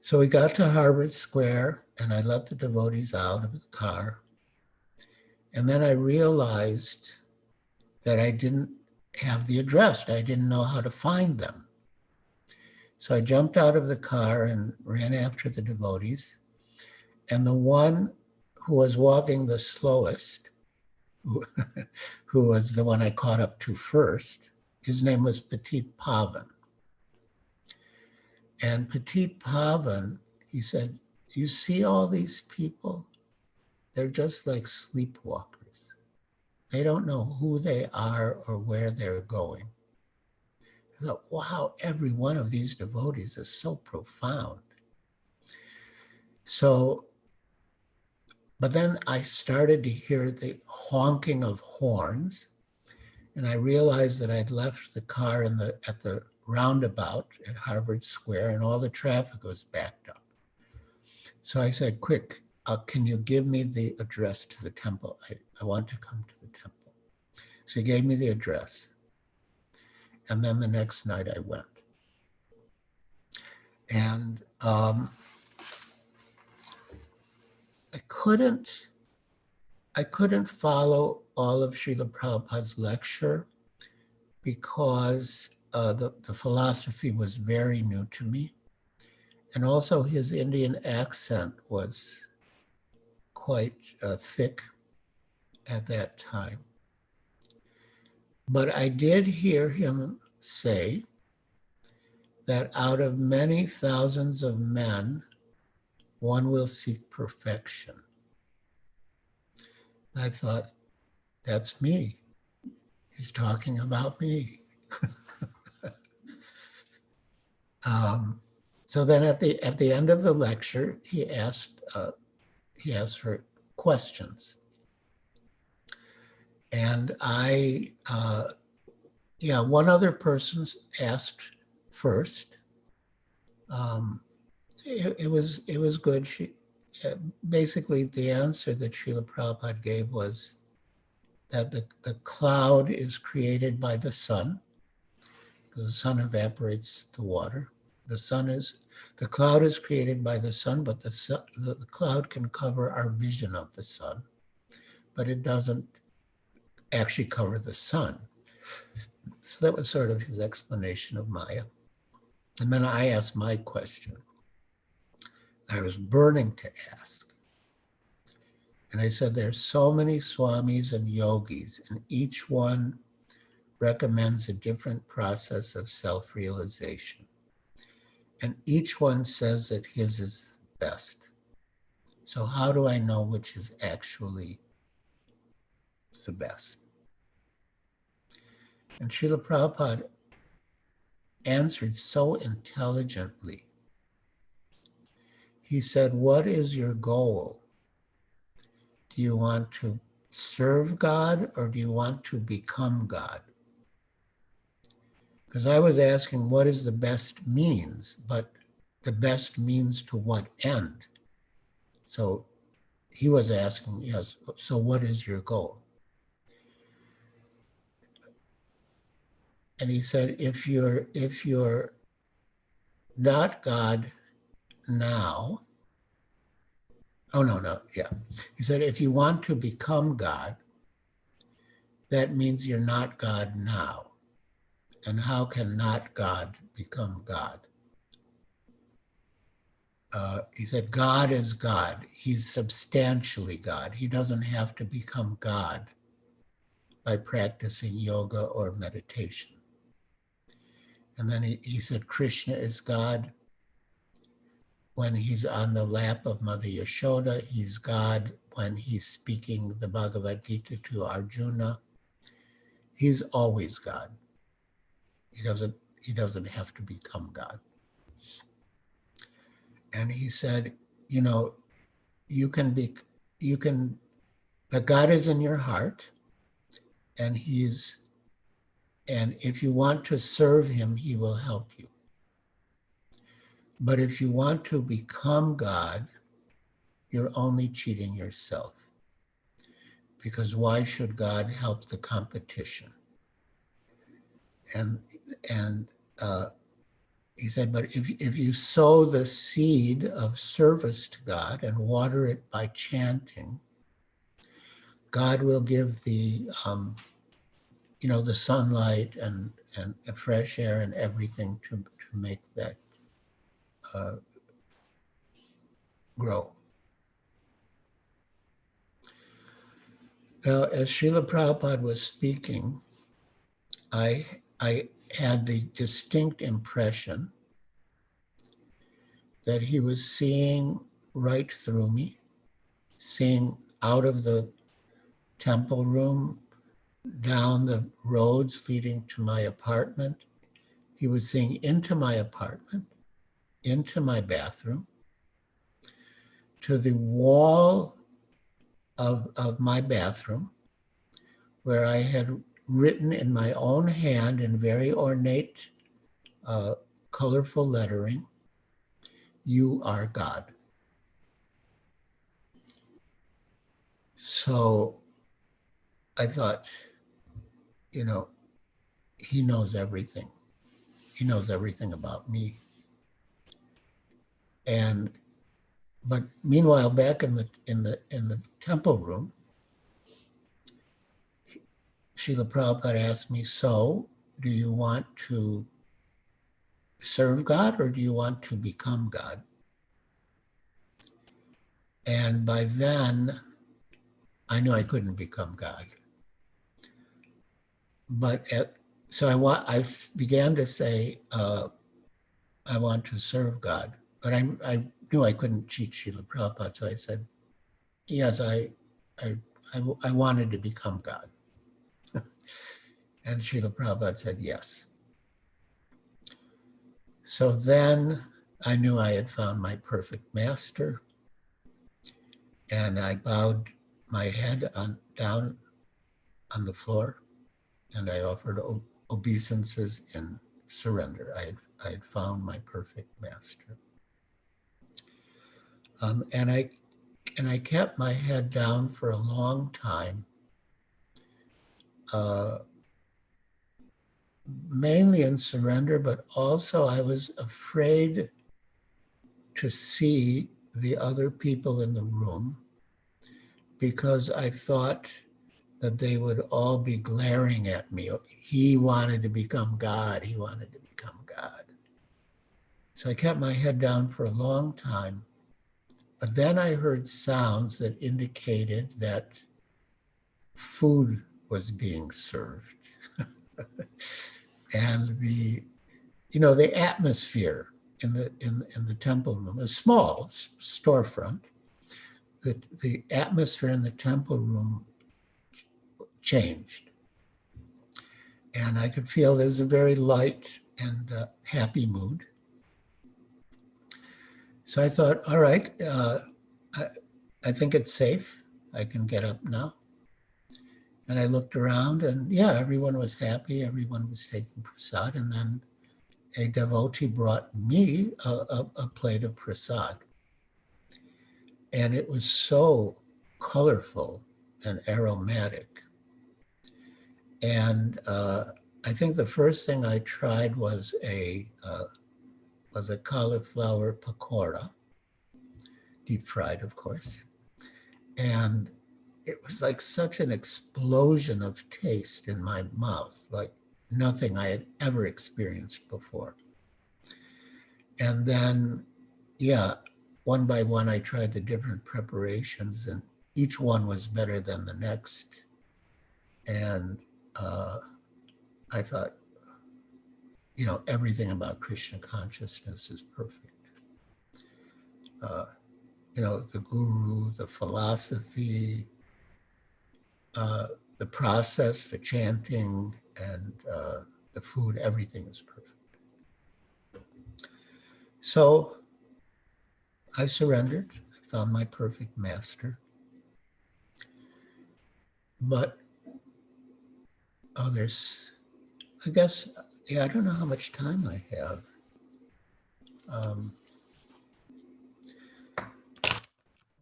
So we got to Harvard Square, and I let the devotees out of the car. And then I realized that I didn't have the address. I didn't know how to find them. So I jumped out of the car and ran after the devotees. And the one who was walking the slowest, who was the one I caught up to first, his name was Petit Pavan. And Petit Pavan, he said, you see all these people? They're just like sleepwalkers. They don't know who they are or where they're going. I thought, wow, every one of these devotees is so profound. So, but then I started to hear the honking of horns, and I realized that I'd left the car at the roundabout at Harvard Square, and all the traffic was backed up. So I said, quick, can you give me the address to the temple? I want to come to the temple. So he gave me the address. And then the next night I went. And I couldn't follow all of Srila Prabhupada's lecture because the philosophy was very new to me. And also his Indian accent was quite thick at that time. But I did hear him say that out of many thousands of men, one will seek perfection. And I thought, that's me. He's talking about me. So then at the end of the lecture, he asked for questions. And one other person asked first. It was good. Basically, the answer that Srila Prabhupada gave was that the cloud is created by the sun, because the sun evaporates the water. The cloud is created by the sun, but the cloud can cover our vision of the sun, but it doesn't actually cover the sun. So that was sort of his explanation of Maya. And then I asked my question. I was burning to ask. And I said, there's so many swamis and yogis, and each one recommends a different process of self-realization. And each one says that his is best. So how do I know which is actually the best? And Srila Prabhupada answered so intelligently. He said, what is your goal? Do you want to serve God or do you want to become God? Because I was asking what is the best means, but the best means to what end? So he was asking, yes, so what is your goal? And he said, if you're not God now, he said, if you want to become God, that means you're not God now. And how can not God become God? He said, God is God. He's substantially God. He doesn't have to become God by practicing yoga or meditation. And then he said, Krishna is God. When he's on the lap of Mother Yashoda, he's God. When he's speaking the Bhagavad Gita to Arjuna, he's always God. He doesn't have to become God. And he said, but God is in your heart, and if you want to serve him, he will help you. But if you want to become God, you're only cheating yourself. Because why should God help the competition? And he said, but if you sow the seed of service to God and water it by chanting, God will give the the sunlight and fresh air and everything to make that grow. Now, as Srila Prabhupada was speaking, I had the distinct impression that he was seeing right through me, seeing out of the temple room, down the roads leading to my apartment. He was seeing into my apartment, into my bathroom, to the wall of my bathroom, where I had written in my own hand in very ornate, colorful lettering, "You are God." So I thought, he knows everything. He knows everything about me. But meanwhile, back in the temple room, Srila Prabhupada asked me, so do you want to serve God or do you want to become God? And by then, I knew I couldn't become God. So I began to say, I want to serve God. But I knew I couldn't cheat Srila Prabhupada, so I said, yes, I wanted to become God. And Srila Prabhupada said, yes. So then I knew I had found my perfect master, and I bowed my head down on the floor, and I offered obeisances in surrender. I had found my perfect master. And I kept my head down for a long time, mainly in surrender, but also I was afraid to see the other people in the room because I thought that they would all be glaring at me. He wanted to become God. He wanted to become God. So I kept my head down for a long time. But then I heard sounds that indicated that food was being served. And the atmosphere in the temple room, a small storefront, the atmosphere in the temple room changed. And I could feel there was a very light and happy mood. So I thought, all right, I think it's safe. I can get up now. And I looked around and yeah, everyone was happy. Everyone was taking prasad. And then a devotee brought me a plate of prasad. And it was so colorful and aromatic. And I think the first thing I tried was a cauliflower pakora, deep fried, of course. And it was like such an explosion of taste in my mouth, like nothing I had ever experienced before. And then, yeah, one by one, I tried the different preparations and each one was better than the next. And I thought, everything about Krishna consciousness is perfect. The guru, the philosophy, the process, the chanting, and the food, everything is perfect. So I surrendered. I found my perfect master. But, I don't know how much time I have.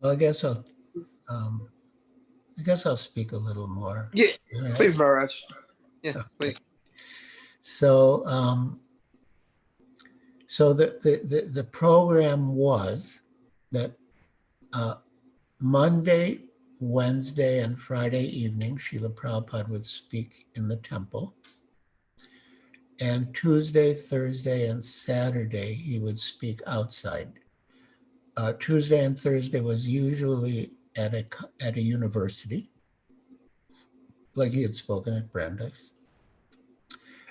Well, I guess I'll speak a little more. Yeah, All please, right. Maharaj. Yeah, Okay. please. So, so the program was that Monday, Wednesday, and Friday evening, Srila Prabhupada would speak in the temple. And Tuesday, Thursday, and Saturday, he would speak outside. Tuesday and Thursday was usually at a university, like he had spoken at Brandeis.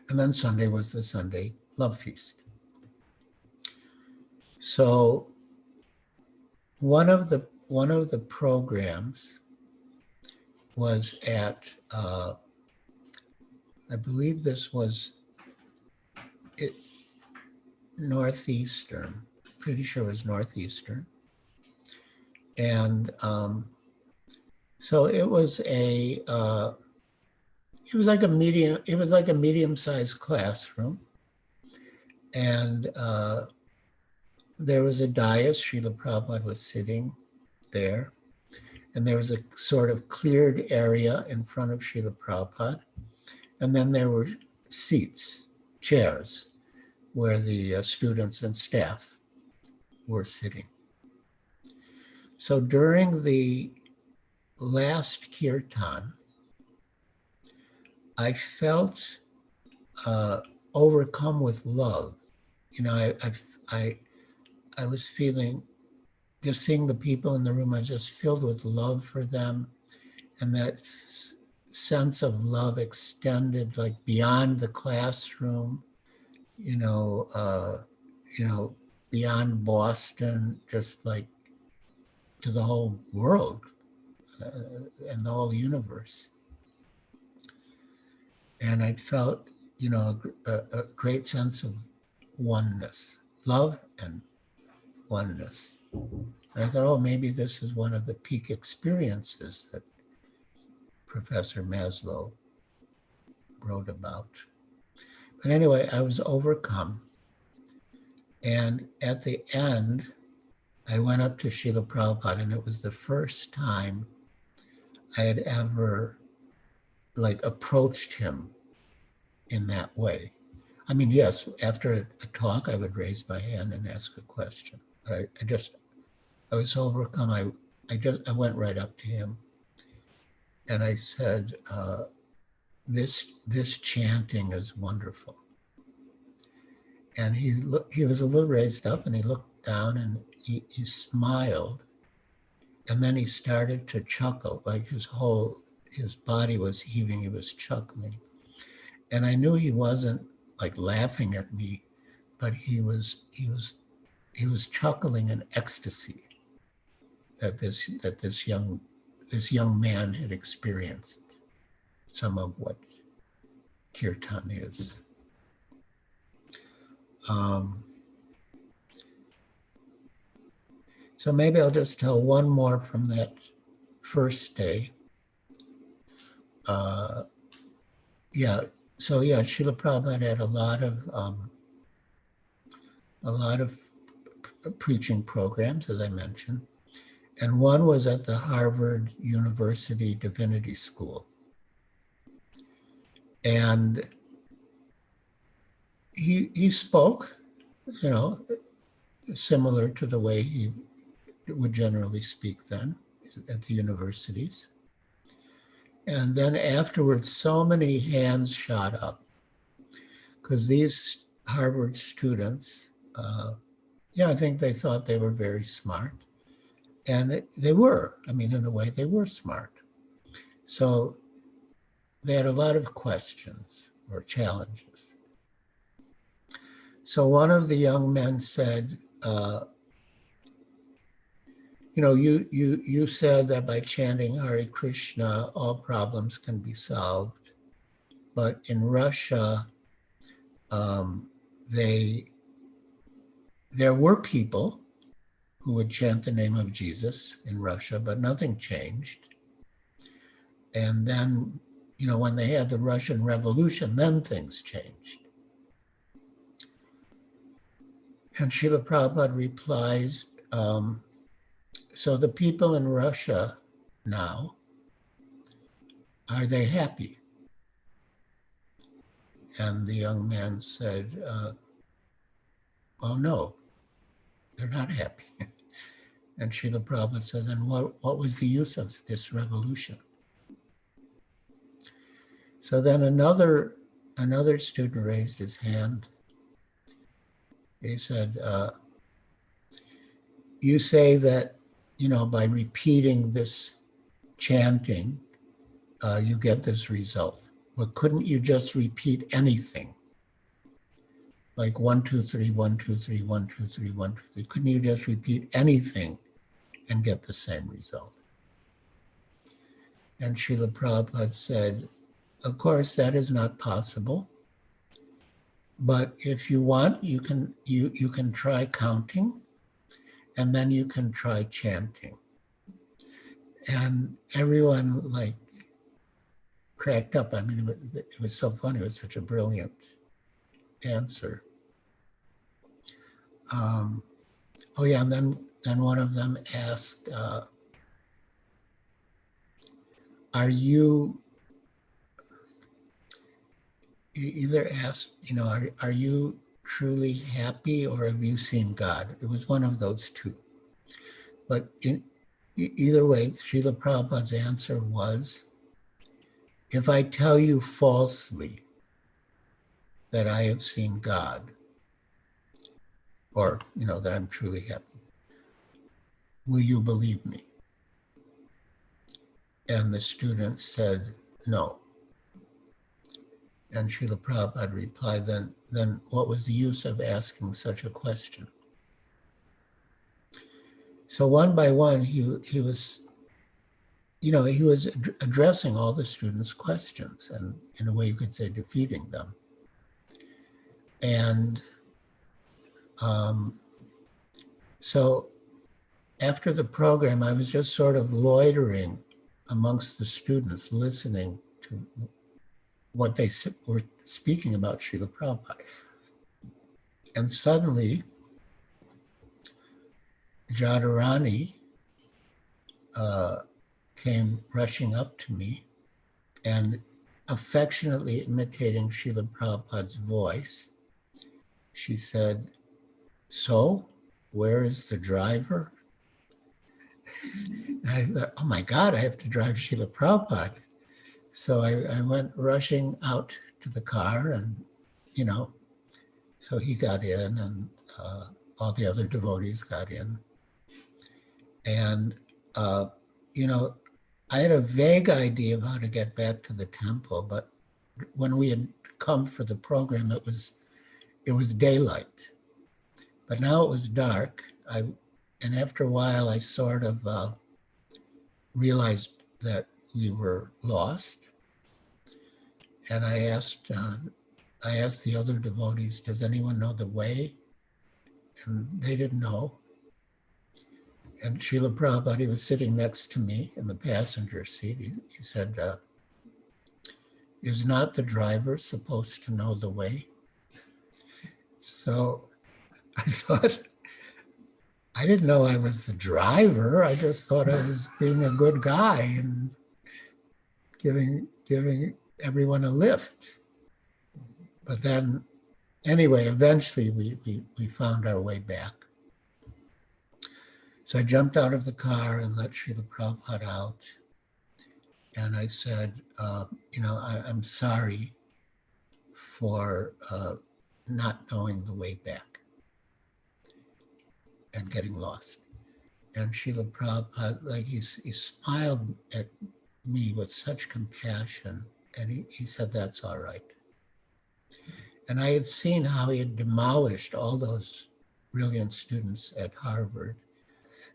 And then Sunday was the Sunday Love Feast. So one of the programs was at I believe this was Northeastern. Pretty sure it was Northeastern, and so it was like a medium-sized classroom, and there was a dais. Srila Prabhupada was sitting there, and there was a sort of cleared area in front of Srila Prabhupada, and then there were seats, chairs, where the students and staff were sitting. So during the last kirtan, I felt overcome with love. You know, I was feeling, just seeing the people in the room, I was just filled with love for them. And that sense of love extended like beyond the classroom, beyond Boston, just like to the whole world and the whole universe. And I felt, a great sense of oneness, love and oneness. And I thought, oh, maybe this is one of the peak experiences that Professor Maslow wrote about. But anyway, I was overcome. And at the end, I went up to Srila Prabhupada, and it was the first time I had ever approached him in that way. I mean, yes, after a talk, I would raise my hand and ask a question. But I was so overcome. I went right up to him, and I said, this chanting is wonderful. And he was a little raised up, and he looked down, and he smiled. And then he started to chuckle, like his body was heaving, he was chuckling. And I knew he wasn't like laughing at me, but he was chuckling in ecstasy that this young man had experienced some of what kirtan is. So maybe I'll just tell one more from that first day. Srila Prabhupada had a lot of preaching programs, as I mentioned, and one was at the Harvard University Divinity School. And he spoke, similar to the way he would generally speak then at the universities. And then afterwards, so many hands shot up because these Harvard students, I think they thought they were very smart. And they were. I mean, in a way, they were smart. So they had a lot of questions or challenges. So one of the young men said, you said that by chanting Hare Krishna, all problems can be solved. But in Russia, there were people who would chant the name of Jesus in Russia, but nothing changed. And then, when they had the Russian Revolution, then things changed. And Srila Prabhupada replies, so the people in Russia now, are they happy? And the young man said, well, no, they're not happy. And Srila Prabhupada said, then what was the use of this revolution? So then another student raised his hand. He said, you say that, by repeating this chanting, you get this result. But couldn't you just repeat anything? Like 1, 2, 3, 1, 2, 3, 1, 2, 3, 1, 2, 3. Couldn't you just repeat anything and get the same result? And Srila Prabhupada said, of course, that is not possible. But if you want, you can try counting, and then you can try chanting. And everyone cracked up. I mean, it was so funny. It was such a brilliant answer. Oh yeah, and then one of them asked, are you, either asked, are you truly happy or have you seen God? It was one of those two. But either way, Srila Prabhupada's answer was, if I tell you falsely that I have seen God, or, that I'm truly happy, will you believe me? And the student said, no. And Srila Prabhupada replied, then what was the use of asking such a question? So one by one, he was addressing all the students' questions, and in a way you could say defeating them. And so after the program, I was just sort of loitering amongst the students, listening to what they were speaking about Srila Prabhupada. And suddenly, Jadharani came rushing up to me and affectionately imitating Srila Prabhupada's voice, she said, so, where is the driver? And I thought, oh my God, I have to drive Srila Prabhupada. So I went rushing out to the car and, so he got in and all the other devotees got in. And, I had a vague idea of how to get back to the temple, but when we had come for the program, it was daylight. But now it was dark. And after a while, I sort of realized that we were lost. And I asked the other devotees, does anyone know the way? And they didn't know. And Srila Prabhupada, he was sitting next to me in the passenger seat. He said, is not the driver supposed to know the way? So I thought, I didn't know I was the driver. I just thought I was being a good guy and giving everyone a lift. But then, anyway, eventually we found our way back. So I jumped out of the car and let Srila Prabhupada out. And I said, I'm sorry for not knowing the way back and getting lost. And Srila Prabhupada, he smiled at me with such compassion. And he said, that's all right. And I had seen how he had demolished all those brilliant students at Harvard.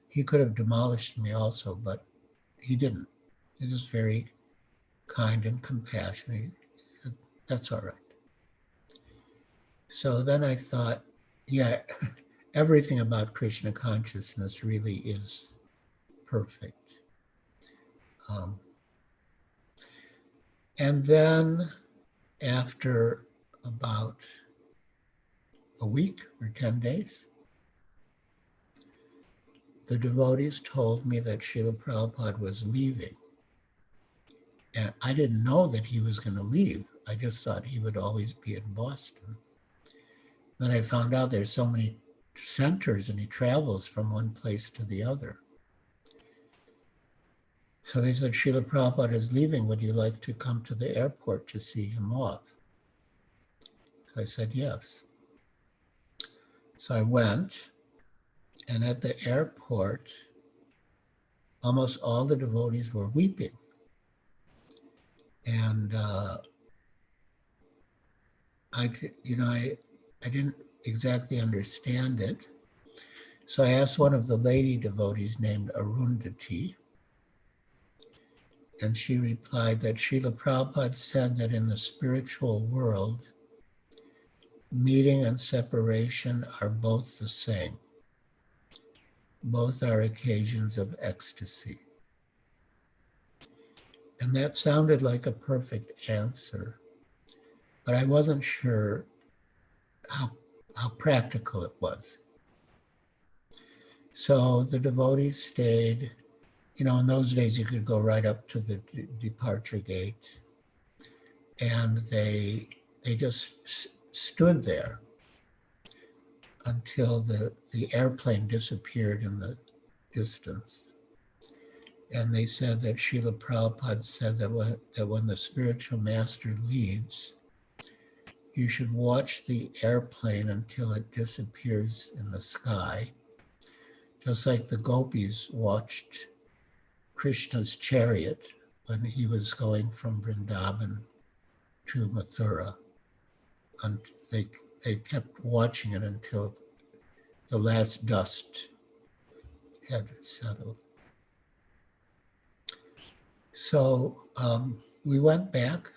He could have demolished me also, but he didn't. He was very kind and compassionate. He said, that's all right. So then I thought, yeah, everything about Krishna consciousness really is perfect. And then after about a week or 10 days, the devotees told me that Srila Prabhupada was leaving. And I didn't know that he was going to leave. I just thought he would always be in Boston. Then I found out there's so many centers and he travels from one place to the other. So they said, Srila Prabhupada is leaving. Would you like to come to the airport to see him off? So I said, yes. So I went, and at the airport, almost all the devotees were weeping. And I didn't exactly understand it. So I asked one of the lady devotees named Arundhati, and she replied that Srila Prabhupada said that in the spiritual world, meeting and separation are both the same. Both are occasions of ecstasy. And that sounded like a perfect answer, but I wasn't sure how practical it was. So the devotees stayed. You know, in those days, you could go right up to the departure gate, and they just stood there until the airplane disappeared in the distance. And they said that Srila Prabhupada said that when the spiritual master leaves, you should watch the airplane until it disappears in the sky, just like the gopis watched Krishna's chariot when he was going from Vrindavan to Mathura. And they kept watching it until the last dust had settled. So we went back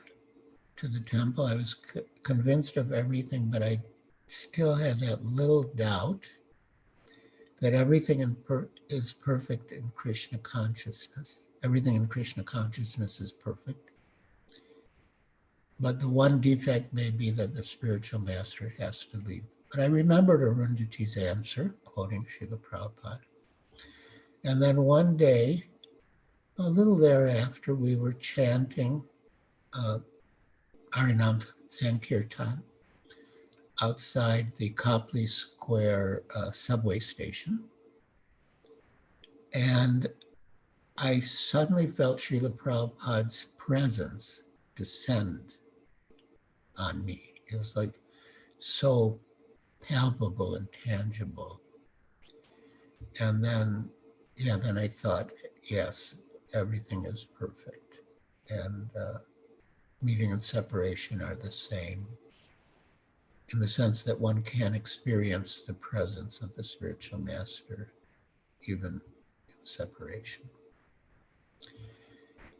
to the temple. I was convinced of everything, but I still had that little doubt that everything is perfect in Krishna consciousness. Everything in Krishna consciousness is perfect. But the one defect may be that the spiritual master has to leave. But I remembered Arundhati's answer, quoting Srila Prabhupada. And then one day, a little thereafter, we were chanting Harinam Sankirtan outside the Copley Square subway station. And I suddenly felt Srila Prabhupada's presence descend on me. It was like so palpable and tangible. And then I thought, yes, everything is perfect. And meeting and separation are the same, in the sense that one can experience the presence of the spiritual master even in separation.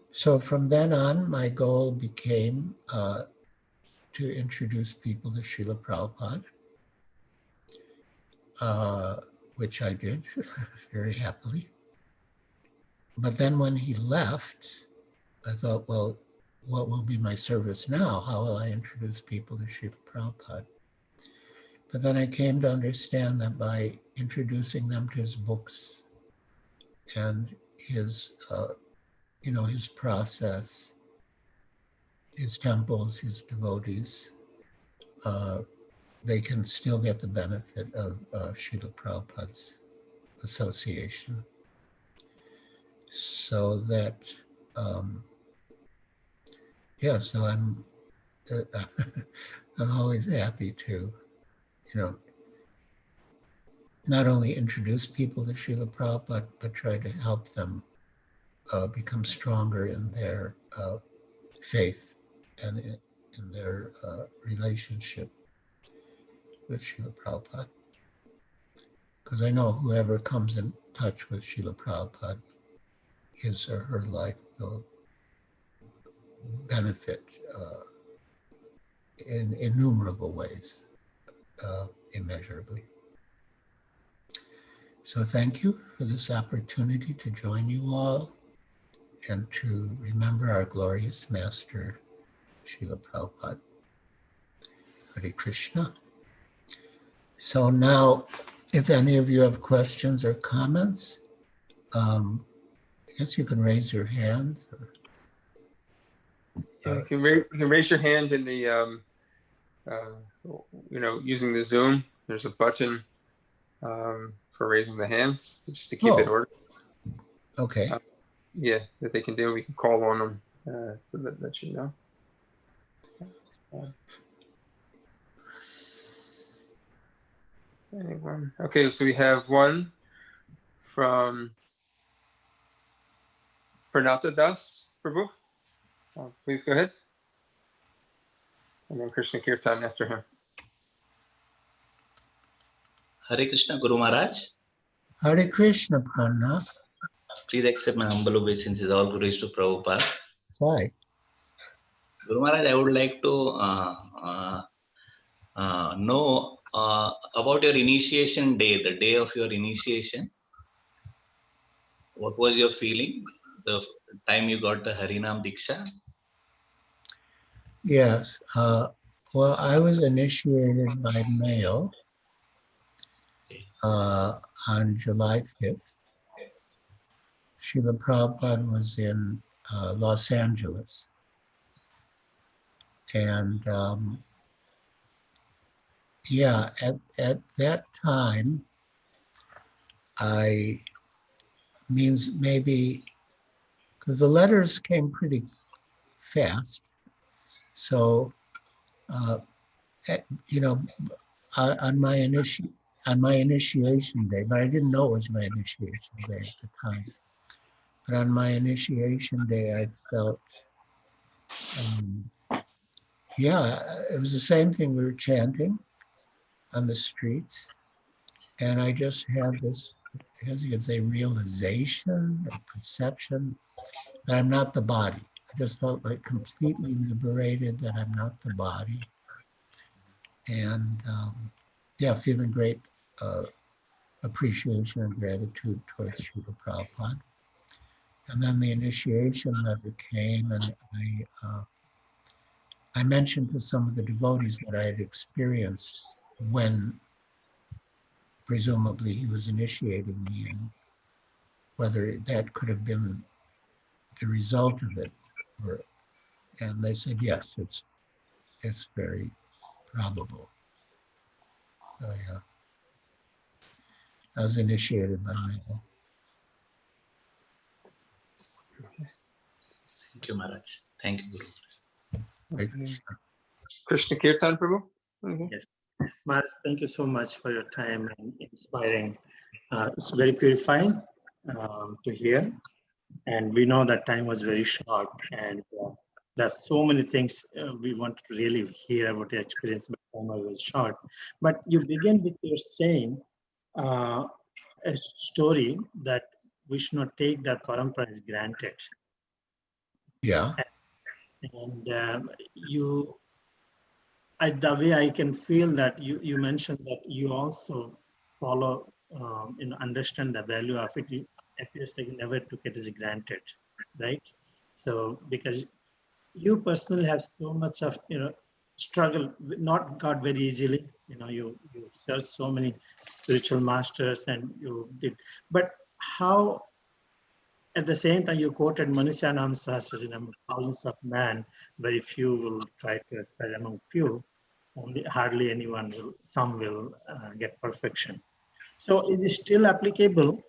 So from then on, my goal became to introduce people to Srila Prabhupada, which I did very happily. But then when he left, I thought, well, what will be my service now? How will I introduce people to Srila Prabhupada? But then I came to understand that by introducing them to his books and his his process, his temples, his devotees, they can still get the benefit of Srila Prabhupada's association. So that, so I'm always happy to, not only introduce people to Srila Prabhupada, but try to help them become stronger in their faith and in their relationship with Srila Prabhupada. Because I know whoever comes in touch with Srila Prabhupada, his or her life will benefit in innumerable ways, immeasurably. So thank you for this opportunity to join you all and to remember our glorious master, Srila Prabhupada. Hare Krishna. So now if any of you have questions or comments, I guess you can raise your hand. Yeah, you can raise your hand in the, using the Zoom. There's a button for raising the hands just to keep it Oh. ordered. Okay. Yeah, that they can do. We can call on them so that you know. Anyone? Okay, so we have one from Pranata Das, Prabhu. Please go ahead. And then Krishna Kirtan after him. Hare Krishna, Guru Maharaj. Hare Krishna, Prana. Please accept my humble obeisances, all glories to Prabhupada. Sorry. Guru Maharaj, I would like to know about your initiation day, the day of your initiation. What was your feeling the time you got the Harinam Diksha? Yes. Well, I was initiated by mail on July 5th. Srila Prabhupada was in Los Angeles. And yeah, at that time, maybe, because the letters came pretty fast. So, on my initiation day, but I didn't know it was my initiation day at the time. But on my initiation day, I felt, it was the same thing. We were chanting on the streets, and I just had this, as you could say, realization or perception that I'm not the body. I just felt like completely liberated that I'm not the body. And feeling great appreciation and gratitude towards Srila Prabhupada. And then the initiation letter came, and I mentioned to some of the devotees what I had experienced when presumably he was initiating me, and whether that could have been the result of it. And they said, yes, it's very probable. So yeah, I was initiated by mail. Thank you, Maharaj. Thank you, Guru. Krishna Kirtan, Prabhu. Okay. Yes. Maharaj, thank you so much for your time and inspiring. It's very purifying to hear. And we know that time was very short, and there's so many things we want to really hear about your experience, but time was short. But you begin with your saying a story that we should not take that parampara as granted. Yeah. And the way I can feel that you mentioned that you also follow, understand the value of it. It appears like you never took it as granted, right? So because you personally have so much of struggle, not got very easily. You searched so many spiritual masters, and you did. But how? At the same time, you quoted Manusyanam Sahasranam, thousands of men, very few will try to aspire, among few. Only hardly anyone will, some will get perfection. So is it still applicable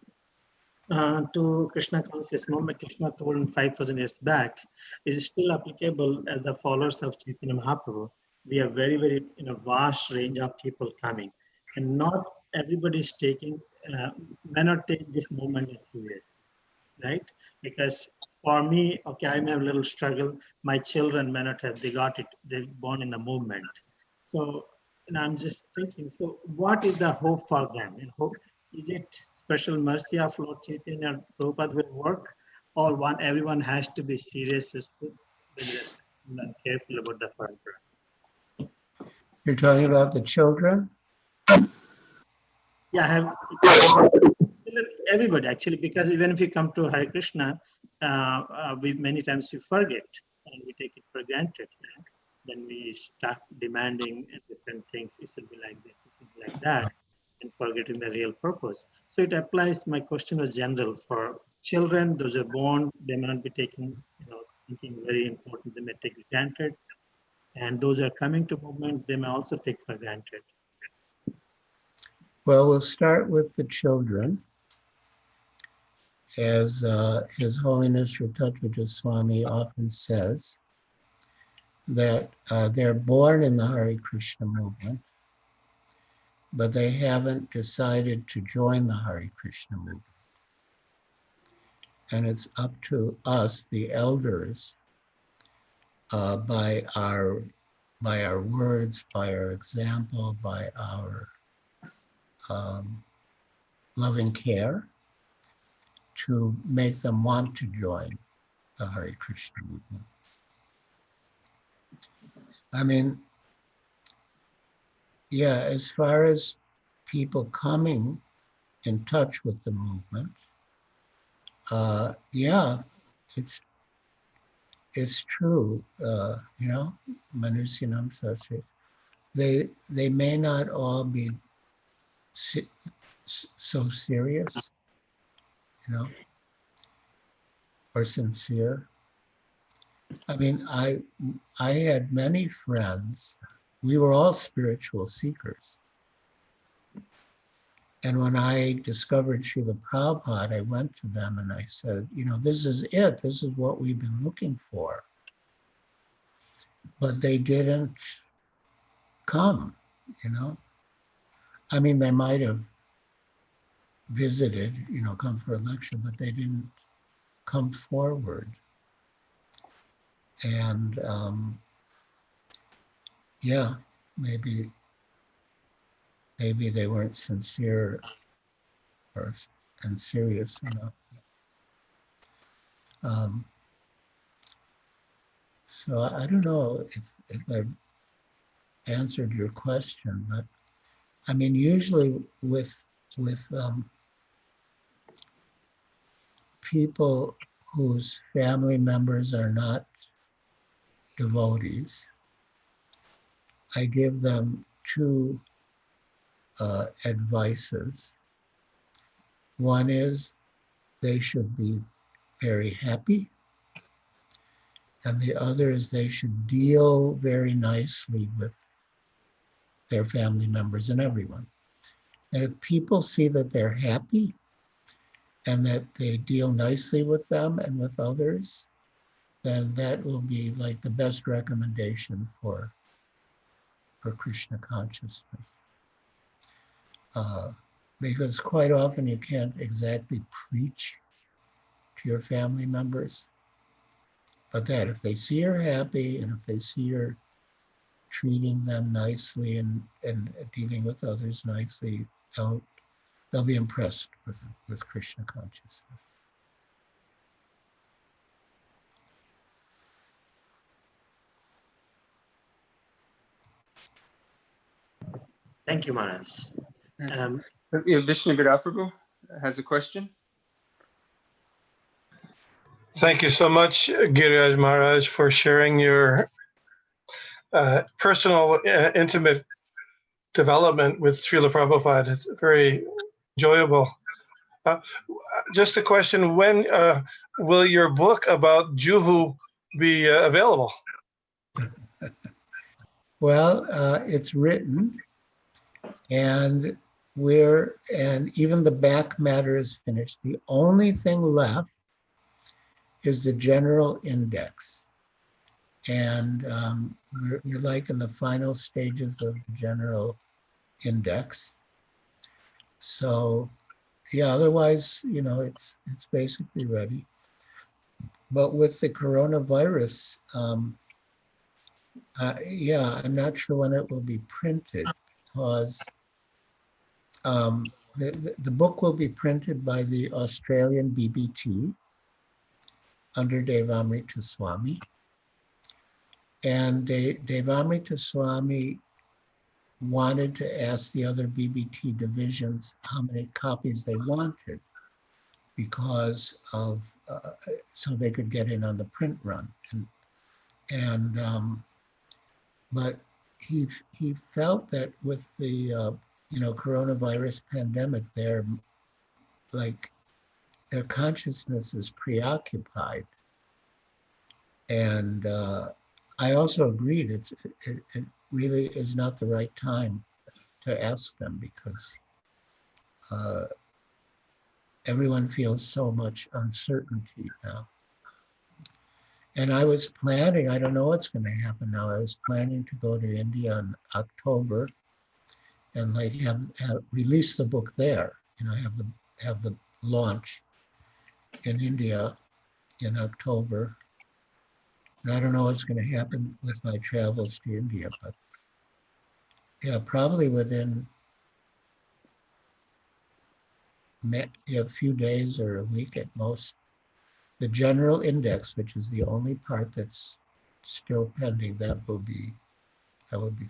to Krishna consciousness? Moment Krishna told in 5,000 years back, is it still applicable as the followers of Chaitanya Mahaprabhu? We have very, very vast range of people coming, and not everybody is taking, may not take this moment as serious, right? Because for me, okay, I may have a little struggle. My children may not have, they got it, they're born in the movement. So, I'm just thinking, so what is the hope for them? Hope, is it special mercy of Lord Chaitanya Prabhupada will work, or everyone has to be serious and careful about the parampara? You're talking about the children? Yeah, I have everybody actually, because even if you come to Hare Krishna, we many times we forget and we take it for granted. Then we start demanding different things. It should be like this, it should be like that. and forgetting the real purpose. So it applies, my question was general for children, those are born, they may not be taking, thinking very important, they may take it granted. And those who are coming to movement, they may also take for granted. Well, we'll start with the children. As His Holiness Srila Swami often says, that they're born in the Hare Krishna movement, but they haven't decided to join the Hare Krishna movement. And it's up to us, the elders, by our words, by our example, by our loving care, to make them want to join the Hare Krishna movement. I mean, yeah, as far as people coming in touch with the movement, yeah, it's true, Manusyanam Sachet. They may not all be so serious, or sincere. I mean, I had many friends. We were all spiritual seekers. And when I discovered Srila Prabhupada, I went to them and I said, this is it. This is what we've been looking for. But they didn't come, I mean, they might have visited, come for a lecture, but they didn't come forward. And yeah, maybe they weren't sincere and serious enough. So I don't know if I've answered your question, but I mean, usually with people whose family members are not devotees, I give them two advices. One is they should be very happy, and the other is they should deal very nicely with their family members and everyone. And if people see that they're happy and that they deal nicely with them and with others, then that will be like the best recommendation for Krishna consciousness. Because quite often you can't exactly preach to your family members, but that if they see you're happy and if they see you're treating them nicely and dealing with others nicely, they'll be impressed with Krishna consciousness. Thank you, Maharaj. Vishnu Vidaprabhu has a question. Thank you so much, Giriraj Maharaj, for sharing your personal, intimate development with Srila Prabhupada. It's very enjoyable. Just a question, when will your book about Juhu be available? Well, it's written, and even the back matter is finished. The only thing left is the general index. And we're like in the final stages of the general index. So yeah, otherwise, it's basically ready. But with the coronavirus, yeah, I'm not sure when it will be printed, because the book will be printed by the Australian BBT under Devamrita Swami. And Devamrita Swami wanted to ask the other BBT divisions how many copies they wanted, because of so they could get in on the print run. But he felt that with the coronavirus pandemic, their consciousness is preoccupied. And I also agreed it really is not the right time to ask them, because everyone feels so much uncertainty now. And I was planning, I don't know what's going to happen now. I was planning to go to India in October and have release the book there. Have the launch in India in October. And I don't know what's going to happen with my travels to India, but yeah, probably within a few days or a week at most. The general index, which is the only part that's still pending, that will be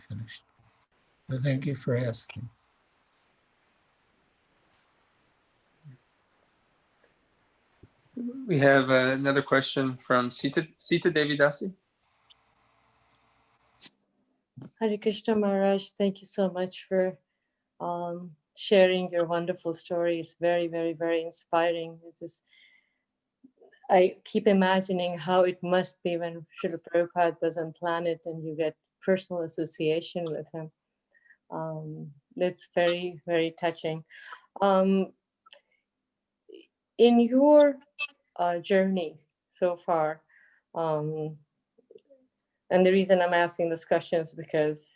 finished. So thank you for asking. We have another question from Sita Devidasi. Hare Krishna Maharaj, thank you so much for sharing your wonderful story. It's very, very, very inspiring. I keep imagining how it must be when Srila Prabhupada was on planet and you get personal association with him. It's very, very touching. In your journey so far, and the reason I'm asking this question is because,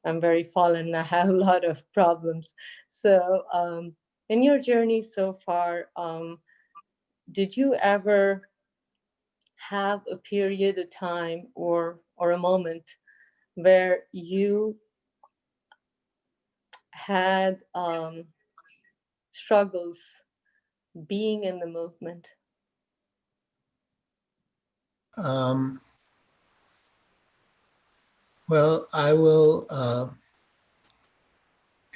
I'm very fallen. I have a lot of problems. So in your journey so far, did you ever have a period of time or a moment where you had struggles being in the movement? Well, I will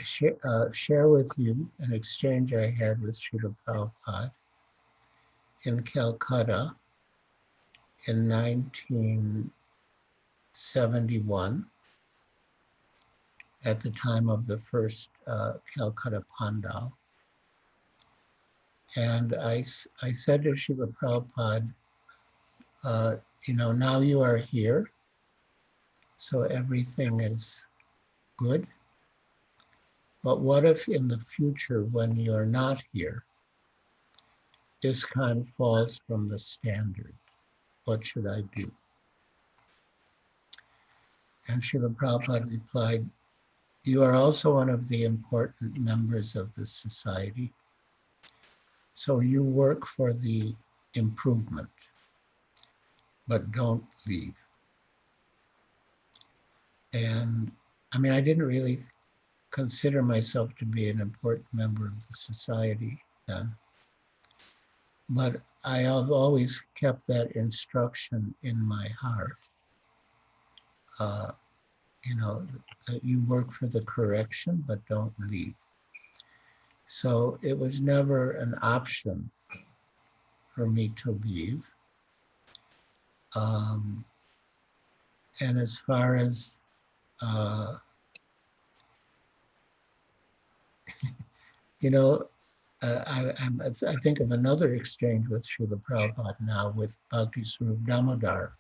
share with you an exchange I had with Srila Prabhupada in Calcutta in 1971, at the time of the first Calcutta Pandal. And I said to Srila Prabhupada, now you are here, so everything is good. But what if in the future, when you're not here, ISKCON falls from the standard? What should I do? And Srila Prabhupada replied, you are also one of the important members of this society. So you work for the improvement, but don't leave. And I didn't really consider myself to be an important member of the society then. But I have always kept that instruction in my heart. That you work for the correction, but don't leave. So it was never an option for me to leave. And as far as I think of another exchange with Srila Prabhupada now with Bhakti Swarup Damodar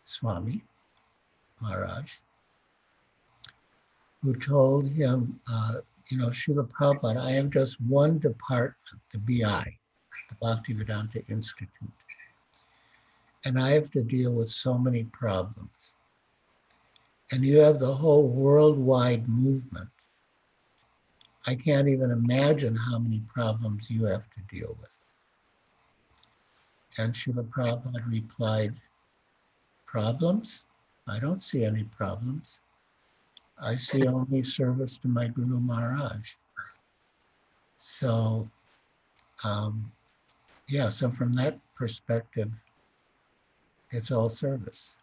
Swami Maharaj, who told him, Srila Prabhupada, I have just one department, the BI, the Bhaktivedanta Institute, and I have to deal with so many problems. And you have the whole worldwide movement. I can't even imagine how many problems you have to deal with. And Srila Prabhupada replied, problems? I don't see any problems. I see only service to my Guru Maharaj. So, so from that perspective, it's all service.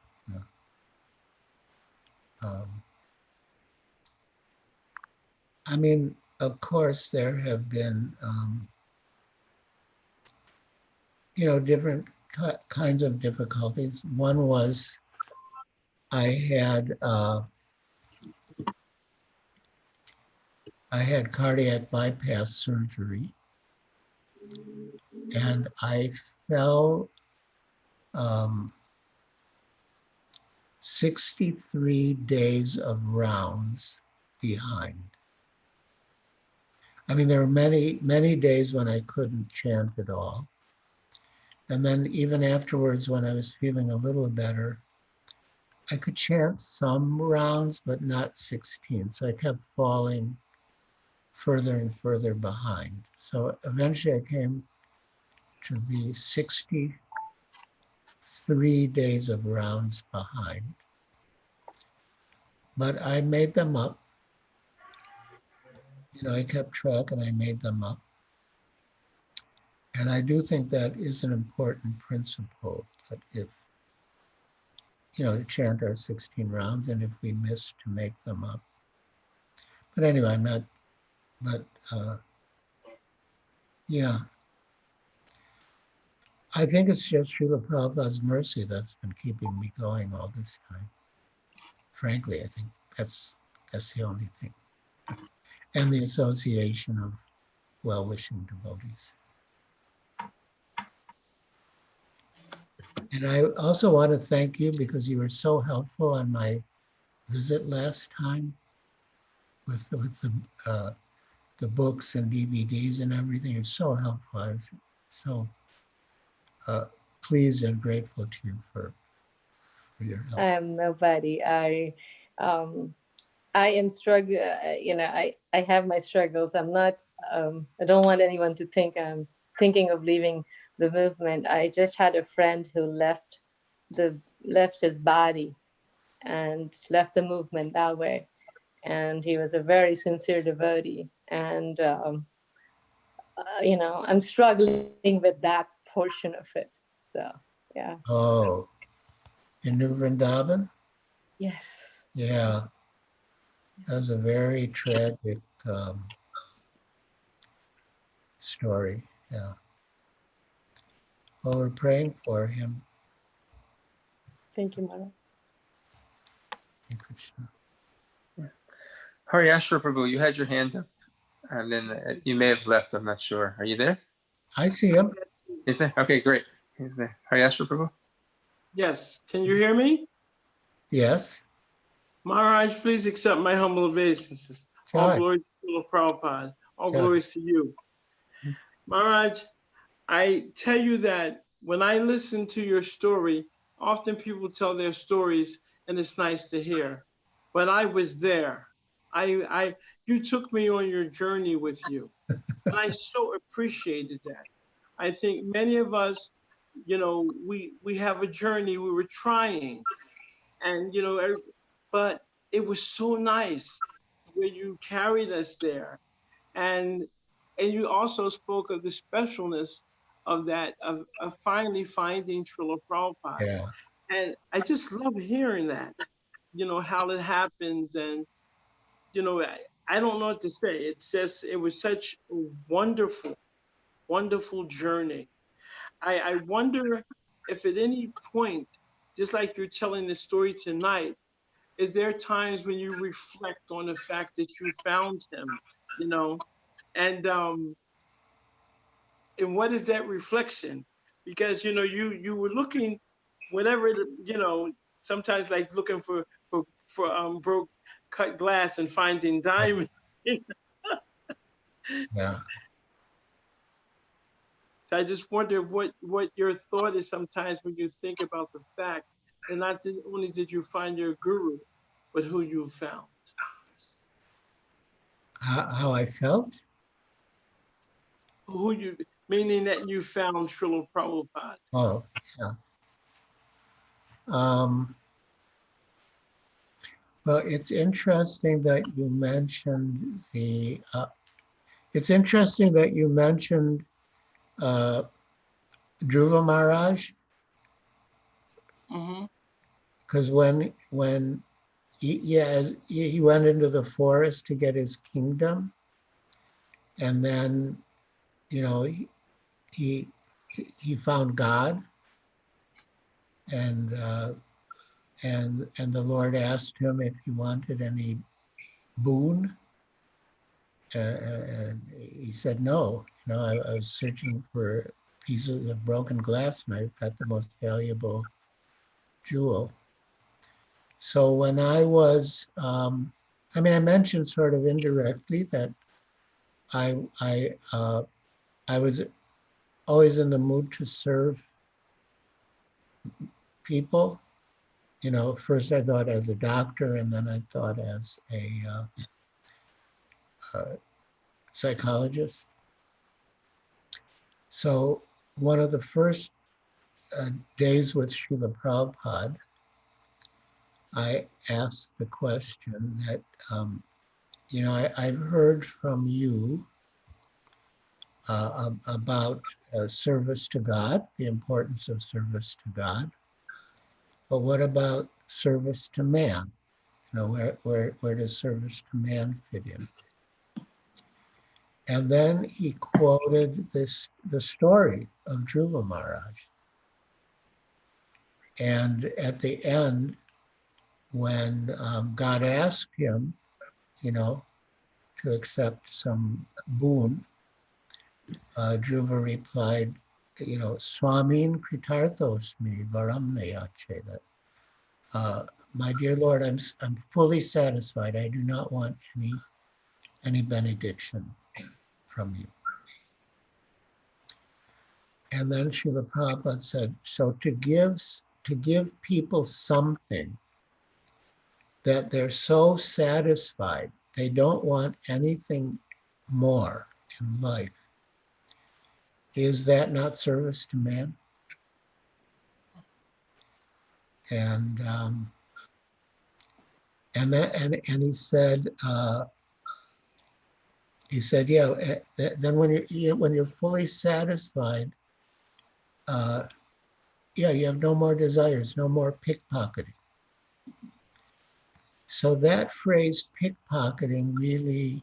Of course, there have been, different kinds of difficulties. One was I had I had cardiac bypass surgery, and I fell 63 days of rounds behind. I mean, there were many, many days when I couldn't chant at all. And then even afterwards, when I was feeling a little better, I could chant some rounds, but not 16. So I kept falling further and further behind. So eventually I came to be 63 days of rounds behind. But I made them up. You know, I kept track and I made them up. And I do think that is an important principle, that if, you know, to chant our 16 rounds, and if we miss, to make them up. But anyway, I'm not, but yeah. I think it's just Srila Prabhupada's mercy that's been keeping me going all this time. Frankly, I think that's the only thing. And the association of well-wishing devotees. And I also want to thank you because you were so helpful on my visit last time with the books and DVDs and everything. It's so helpful. I was so pleased and grateful to you for your help. I am nobody. I am struggling, you know, I have my struggles. I'm not, I don't want anyone to think I'm thinking of leaving the movement. I just had a friend who left his body and left the movement that way. And he was a very sincere devotee. And, you know, I'm struggling with that portion of it. So, yeah. Oh, in New Vrindavan? Yes. Yeah, that was a very tragic story. Yeah. Well, we're praying for him. Thank you, Mara. Hare Krishna. Hari Ashra Prabhu, you had your hand up, and then you may have left. I'm not sure. Are you there? I see him. Is there? Okay, great. He's there. Hari Ashra Prabhu. Yes, can you hear me? Yes. Maharaj, please accept my humble obeisances. All Jai. glory to Srila Prabhupada. All Jai. glories to you. Maharaj, I tell you that when I listen to your story, often people tell their stories and it's nice to hear. But I was there. You took me on your journey with you. And I so appreciated that. I think many of us, you know, we have a journey, we were trying. And, you know, but it was so nice where you carried us there. And you also spoke of the specialness of that, of finally finding Srila Prabhupada. Yeah. And I just love hearing that, you know, how it happens. And, you know, I don't know what to say. It's just, it was such a wonderful, wonderful journey. I wonder if at any point, just like you're telling the story tonight, is there times when you reflect on the fact that you found him, you know, and what is that reflection? Because, you know, you were looking, whatever, you know, sometimes like looking for broke cut glass and finding diamond. Yeah. So I just wonder what your thought is sometimes when you think about the fact that not only did you find your guru, but who you found. How I felt? Who you, meaning that you found Srila Prabhupada. Oh, yeah. Well, it's interesting that you mentioned it's interesting that you mentioned Dhruva Maharaj, because when he went into the forest to get his kingdom, and then, you know, he found God, and the Lord asked him if he wanted any boon, And he said, no, I was searching for pieces of broken glass and I got the most valuable jewel. So when I was, I mentioned sort of indirectly that I was always in the mood to serve people. First I thought as a doctor, and then I thought as a psychologist. So one of the first days with Srila Prabhupada, I asked the question that, I've heard from you about service to God, the importance of service to God. But what about service to man? Where does service to man fit in? And then he quoted the story of Dhruva Maharaj. And at the end, when God asked him, to accept some boon, Dhruva replied, Swamin Kritarthosmi Varamnayache, that my dear Lord, I'm fully satisfied. I do not want any benediction from you. And then Srila Prabhupada said, so to give people something that they're so satisfied, they don't want anything more in life, is that not service to man? And he said, yeah. Then when you're fully satisfied, you have no more desires, no more pickpocketing. So that phrase pickpocketing really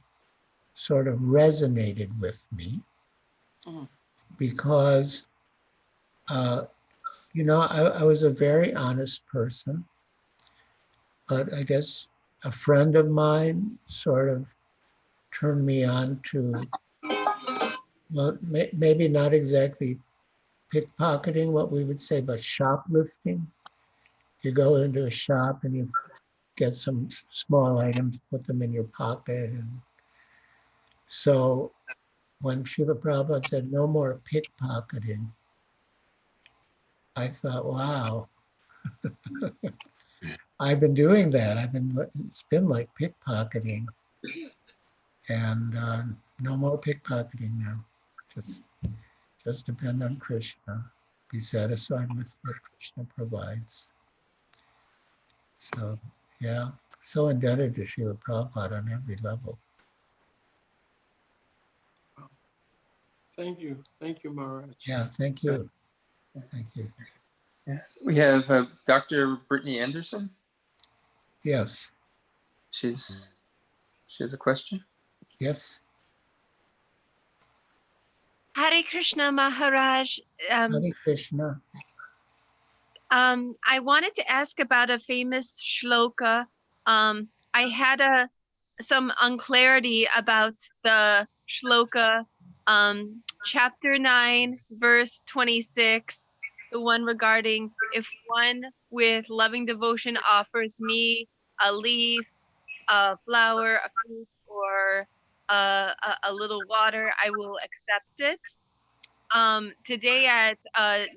sort of resonated with me because, I was a very honest person, but I guess a friend of mine sort of turned me on to, well, maybe not exactly pickpocketing, what we would say, but shoplifting. You go into a shop and you get some small items, put them in your pocket. And so when Srila Prabhupada said no more pickpocketing, I thought, wow, I've been doing that. It's been like pickpocketing. And no more pickpocketing now. Just depend on Krishna. Be satisfied with what Krishna provides. So, yeah, so indebted to Srila Prabhupada on every level. Thank you. Thank you, Maharaj. Yeah, thank you. Thank you. Yeah. We have Dr. Brittany Anderson. Yes. She has a question. Yes. Hare Krishna Maharaj. Hare Krishna. I wanted to ask about a famous shloka. I had some unclarity about the shloka, chapter 9, verse 26, the one regarding if one with loving devotion offers me a leaf, a flower, a fruit, or a little water, I will accept it. Today at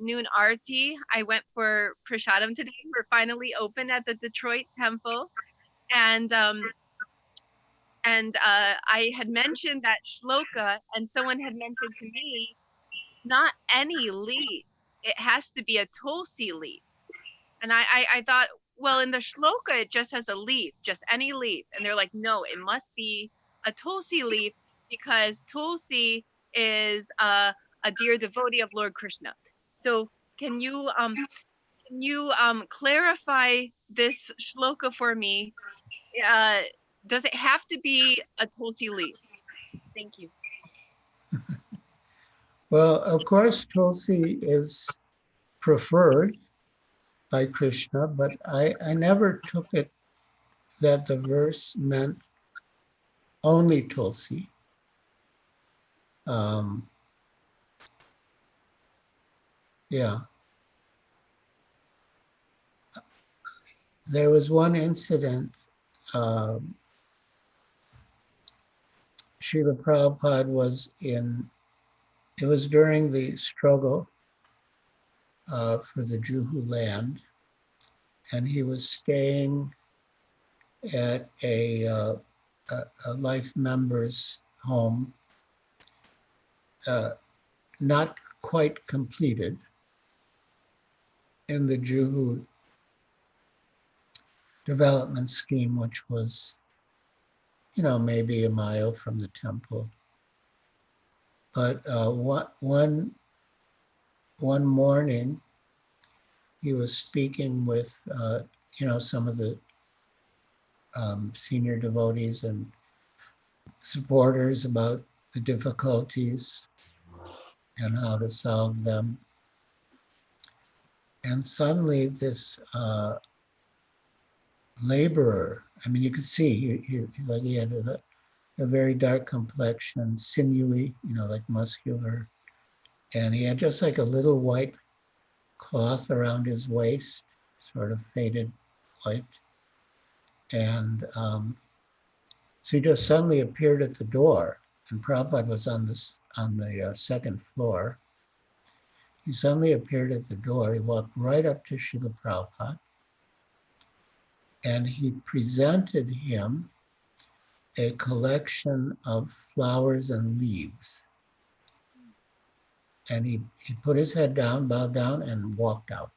noon arti, I went for prasadam today. We're finally open at the Detroit temple, and I had mentioned that shloka, and someone had mentioned to me, not any leaf. It has to be a tulsi leaf. And I thought, well, in the shloka, it just has a leaf, just any leaf. And they're like, no, it must be a tulsi leaf because tulsi is a dear devotee of Lord Krishna. So can you clarify this shloka for me? Does it have to be a tulsi leaf? Thank you. Well, of course, Tulsi is preferred by Krishna, but I never took it that the verse meant only Tulsi. Yeah. There was one incident. Srila Prabhupada was in, it was during the struggle for the Juhu land, and he was staying at a life member's home, not quite completed in the Juhu development scheme, which was, maybe a mile from the temple. But one morning, he was speaking with, some of the senior devotees and supporters about the difficulties and how to solve them. And suddenly this laborer, I mean, you could see he had a very dark complexion, sinewy, like muscular. And he had just like a little white cloth around his waist, sort of faded white. And so he just suddenly appeared at the door, and Prabhupada was on the second floor. He suddenly appeared at the door. He walked right up to Srila Prabhupada, and he presented him a collection of flowers and leaves. And he put his head down, bowed down, and walked out.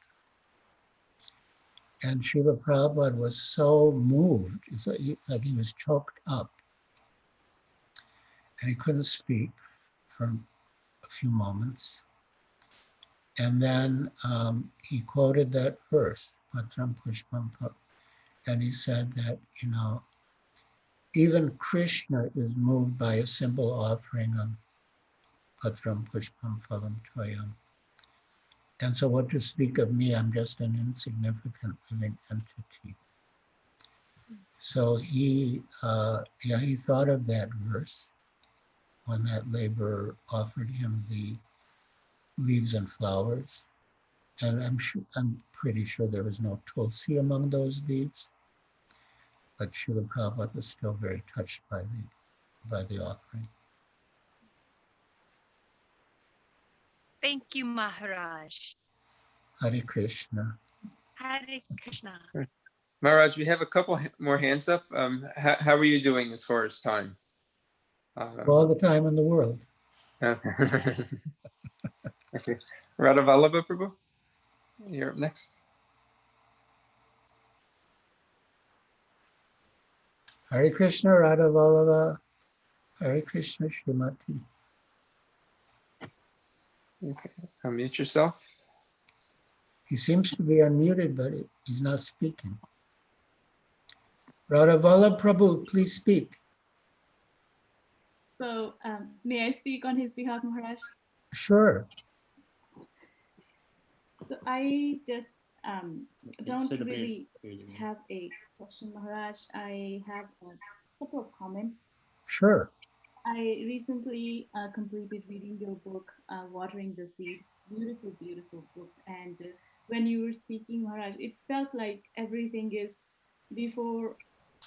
And Srila Prabhupada was so moved, it's like he was choked up. And he couldn't speak for a few moments. And then he quoted that verse, Patram Pushpam Phalam, and he said that, even Krishna is moved by a simple offering of Patram Pushpam Phalam Toyam. And so what to speak of me, I'm just an insignificant living entity. So he thought of that verse when that laborer offered him the leaves and flowers. And I'm pretty sure there was no tulsi among those leaves, but Srila Prabhupada was still very touched by the offering. Thank you, Maharaj. Hare Krishna. Hare Krishna. Maharaj, we have a couple more hands up. How are you doing as far as time? All the time in the world. Okay. Radha Vallabha Prabhu, you're up next. Hare Krishna, Radha Vallabha. Hare Krishna, Srimati. Okay. Unmute yourself. He seems to be unmuted, but he's not speaking. Radha Vallabha Prabhu, please speak. So may I speak on his behalf, Maharaj? Sure. So I just don't really have a question, Maharaj. I have a couple of comments. Sure. I recently completed reading your book, Watering the Seed. Beautiful, beautiful book. And when you were speaking, Maharaj, it felt like everything is before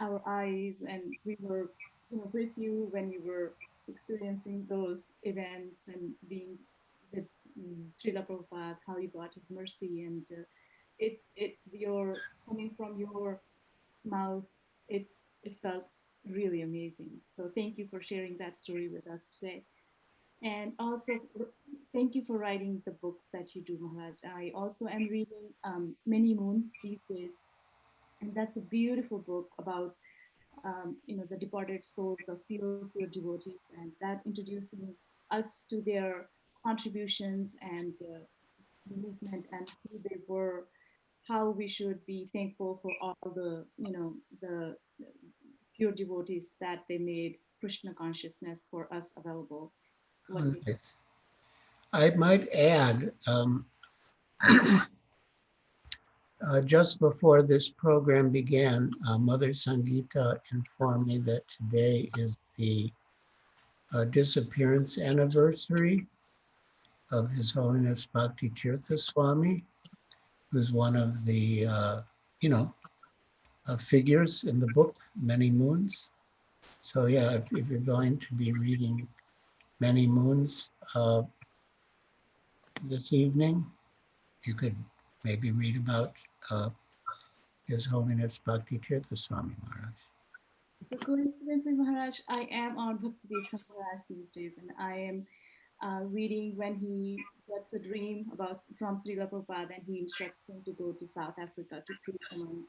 our eyes, and we were with you when you were experiencing those events and being with Srila Prabhupada, how you got his mercy, and you're coming from your mouth, it felt really amazing. So thank you for sharing that story with us today. And also, thank you for writing the books that you do, Maharaj. I also am reading Many Moons these days, and that's a beautiful book about the departed souls of pure devotees, and that introducing us to their contributions and movement and who they were, how we should be thankful for all the the pure devotees that they made Krishna consciousness for us available. Nice. I might add, just before this program began, Mother Sangeeta informed me that today is the disappearance anniversary of His Holiness Bhakti Tirtha Swami, who's one of the, figures in the book, Many Moons. So yeah, if you're going to be reading Many Moons this evening, you could maybe read about His Holiness Bhakti Tirtha Swami Maharaj. So coincidentally, Maharaj, I am on Bhakti Tirtha Maharaj these days, and I am reading when he gets a dream from Srila Prabhupada, and he instructs him to go to South Africa to preach among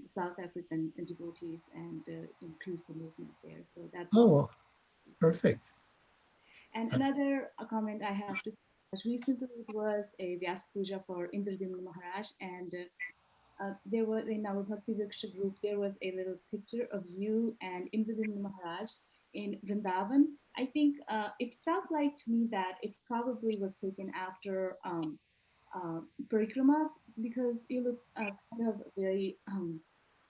South African devotees and increase the movement there. So that's Perfect. And another comment I have to say, recently it was a Vyas Puja for Indradimna Maharaj, and there was in our Bhakti Vriksha group, there was a little picture of you and Indradimna Maharaj in Vrindavan. I think it felt like to me that it probably was taken after parikramas, because you look kind of very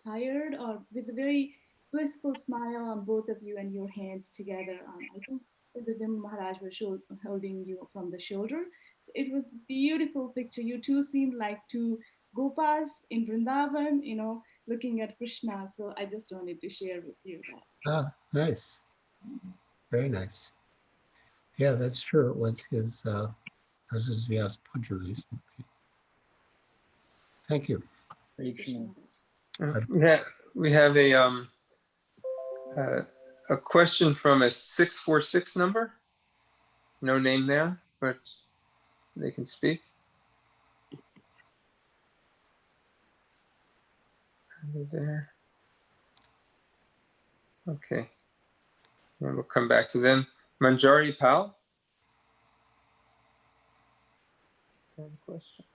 tired, or with a very blissful smile on both of you and your hands together. I think the Vim Maharaj was holding you from the shoulder. So it was beautiful picture. You two seemed like two Gopas in Vrindavan, looking at Krishna. So I just wanted to share with you that. Nice. Very nice. Yeah, that's true. It was his Vyas Puja recently. Thank you. We have a question from a 646 number. No name there, but they can speak. There. Okay. And we'll come back to them. Manjari Pal. Question.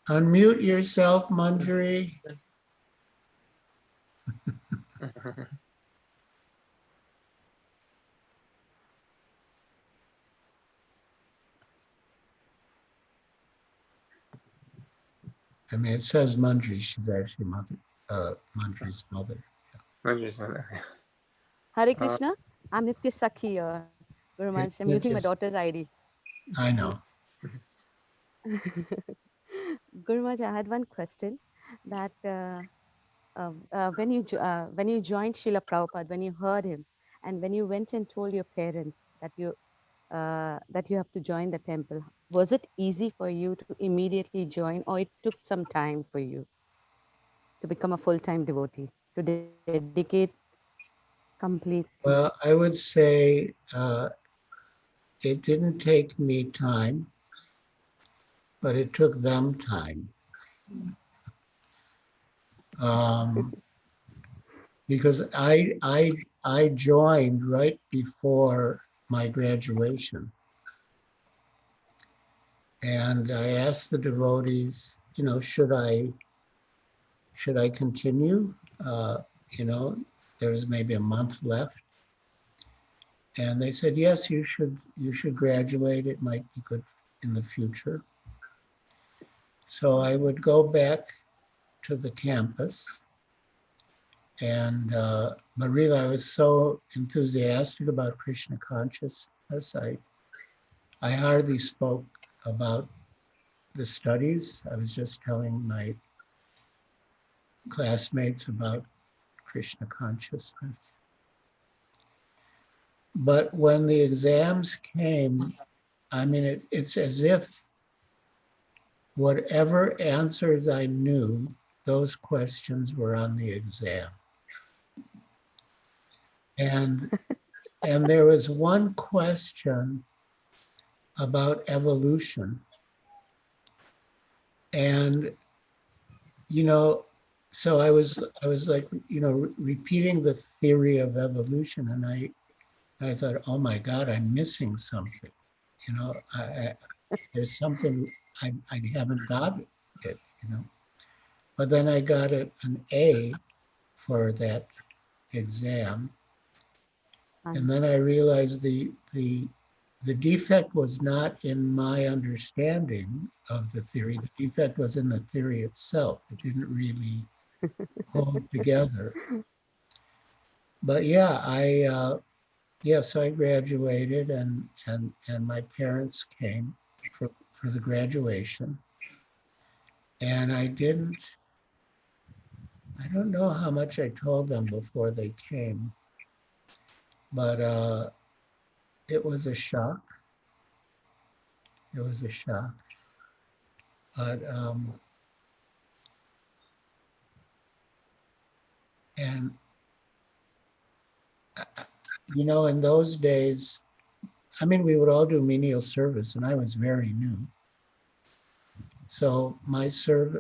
Unmute yourself, Manjari. I mean, it says Manjari. She's actually Manjari's mother. Manjari's mother. Yeah. Hare Krishna. I'm Nitya Sakhi. Guru Maharaj. I'm using my daughter's ID. I know. Guru Maharaj, I had one question that when you joined Srila Prabhupada, when you heard him, and when you went and told your parents that you have to join the temple, was it easy for you to immediately join, or it took some time for you to become a full-time devotee, to dedicate completely? Well, I would say it didn't take me time, but it took them time. Because I joined right before my graduation. And I asked the devotees, should I continue? There was maybe a month left. And they said, yes, you should graduate. It might be good in the future. So I would go back to the campus. And but really, I was so enthusiastic about Krishna consciousness. I hardly spoke about the studies. I was just telling my classmates about Krishna consciousness. But when the exams came, I mean, it's as if whatever answers I knew, those questions were on the exam. And there was one question about evolution. And, so I was like, repeating the theory of evolution. And I thought, oh my God, I'm missing something. There's something I haven't got it, But then I got an A for that exam. And then I realized the defect was not in my understanding of the theory. The defect was in the theory itself. It didn't really hold together. but yeah, so I graduated, and my parents came for the graduation, and I don't know how much I told them before they came, but it was a shock. It was a shock, but and you know, in those days, I mean, we would all do menial service, and I was very new. So my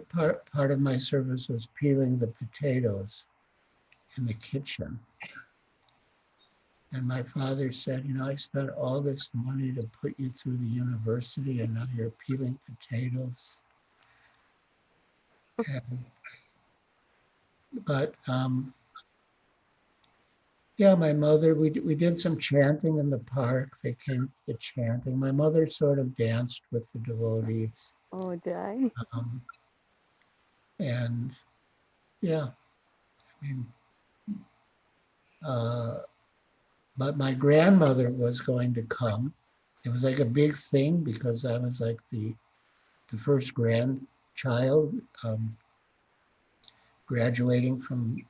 part of my service was peeling the potatoes in the kitchen. And my father said, you know, I spent all this money to put you through the university, and now you're peeling potatoes. But yeah, my mother, we did some chanting in the park. They came to the chanting. My mother sort of danced with the devotees. Oh, did I? And yeah, I mean, but my grandmother was going to come. It was like a big thing because I was like the first grandchild graduating from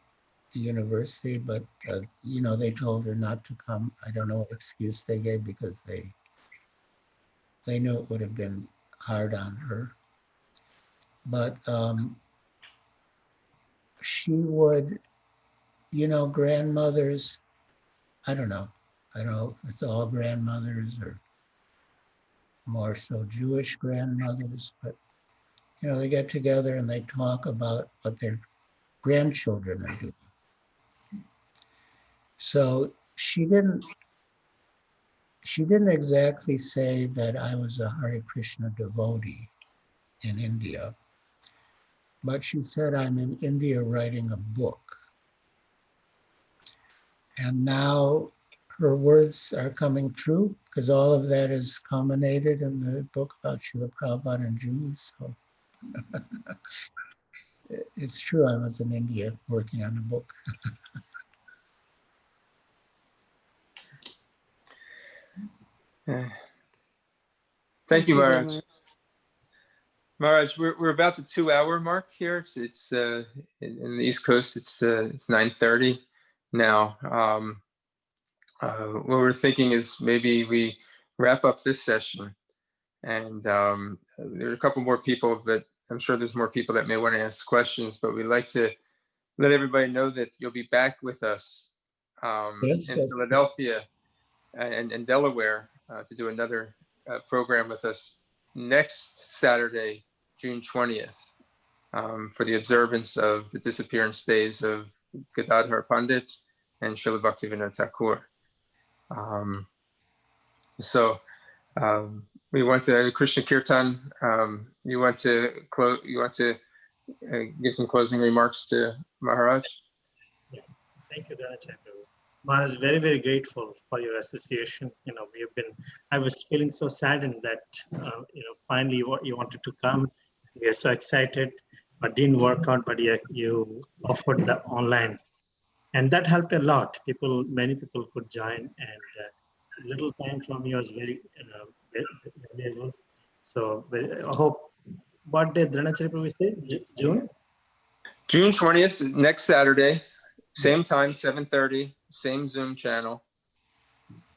the university, but you know, they told her not to come. I don't know what excuse they gave, because they knew it would have been hard on her. But she would, you know, grandmothers, I don't know if it's all grandmothers or more so Jewish grandmothers, but you know, they get together and they talk about what their grandchildren are doing. So she didn't exactly say that I was a Hare Krishna devotee in India, but she said I'm in India writing a book. And now her words are coming true, because all of that is culminated in the book about Srila Prabhupada and Jews. So it's true, I was in India working on a book. Thank you, Maharaj. Maharaj, we're about the 2-hour mark here. It's in the East Coast. It's 9:30 now. What we're thinking is maybe we wrap up this session, and there are a couple more people that I'm sure there's more people that may want to ask questions, but we'd like to let everybody know that you'll be back with us in Philadelphia and Delaware to do another program with us next Saturday, June 20th, for the observance of the disappearance days of Gadadhar Pandit and Srila Bhaktivinoda Thakur. We want to Krishna Kirtan. You want to give some closing remarks to Maharaj? Yeah. Thank you, Dhanacharya. Maharaj, very, very grateful for your association. You know, I was feeling so saddened that, you know, finally you wanted to come. We are so excited, but didn't work out, but you offered the online. And that helped a lot. Many people could join, and little time from you was very, valuable. So I hope, what day, Dhanacharya, we say? June? June 20th, next Saturday, same time, 7:30, same Zoom channel.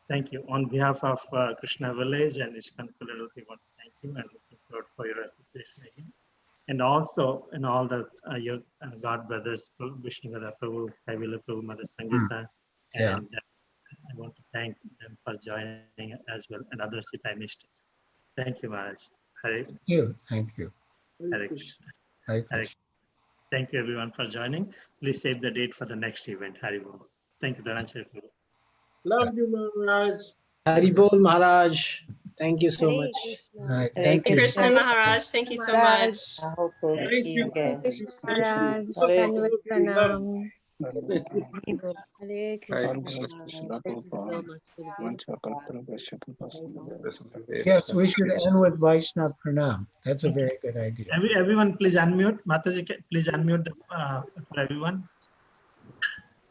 Thank you. On behalf of Krishna Village and ISKCON Philadelphia, we want to thank you and looking forward for your association again. And also, in all the your God brothers, Vishnugada Prabhu, Kaivila Prabhu, Mother Sangeeta, and I want to thank them for joining as well, and others if I missed it. Thank you, Maharaj. Thank you. Hare Krishna. Hare Krishna. Thank you, everyone, for joining. Please save the date for the next event. Hari Bol. Thank you, Dhanacharya. Love you, Maharaj. Hari Bol, Maharaj. Thank you so much. Right. Hare Krishna, Maharaj. Thank you so much. Thank you. Maharaj, Dandavat Pranam. Hare Krishna. Yes, we should end with Vaishnava Pranam. That's a very good idea. Everyone, please unmute. Mataji, please unmute for everyone.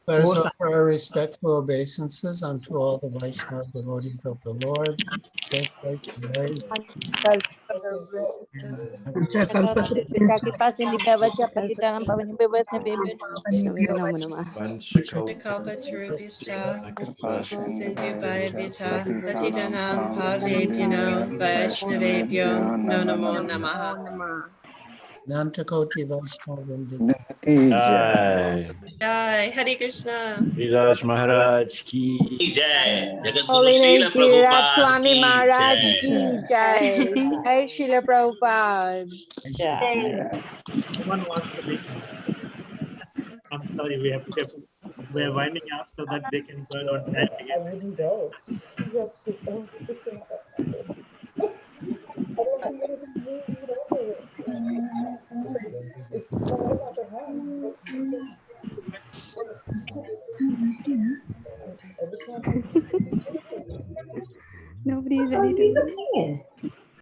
Let us offer our respectful obeisances unto all the Vaishnava devotees of the Lord. Just like Mary. Kalpatarubhishcha, Sindhubhayavita, Patitanam Pavebhyo, Vaishnavebhyo, Namo Namaha. Nantakoti Vaishnava. Jai. Jai, Hare Krishna. Giriraj Maharaj ki Jai. Jagadguru Holy name Srila Giriraj Prabhupada Swami ki Maharaj jai. ki jai. Jai Srila Prabhupada. Someone wants to make. I'm sorry, we're winding up so that they can go on time again. I wouldn't go. He's actually, oh, freaking out. I don't think anything new eat over it. It's small at the house. Nobody is ready to leave.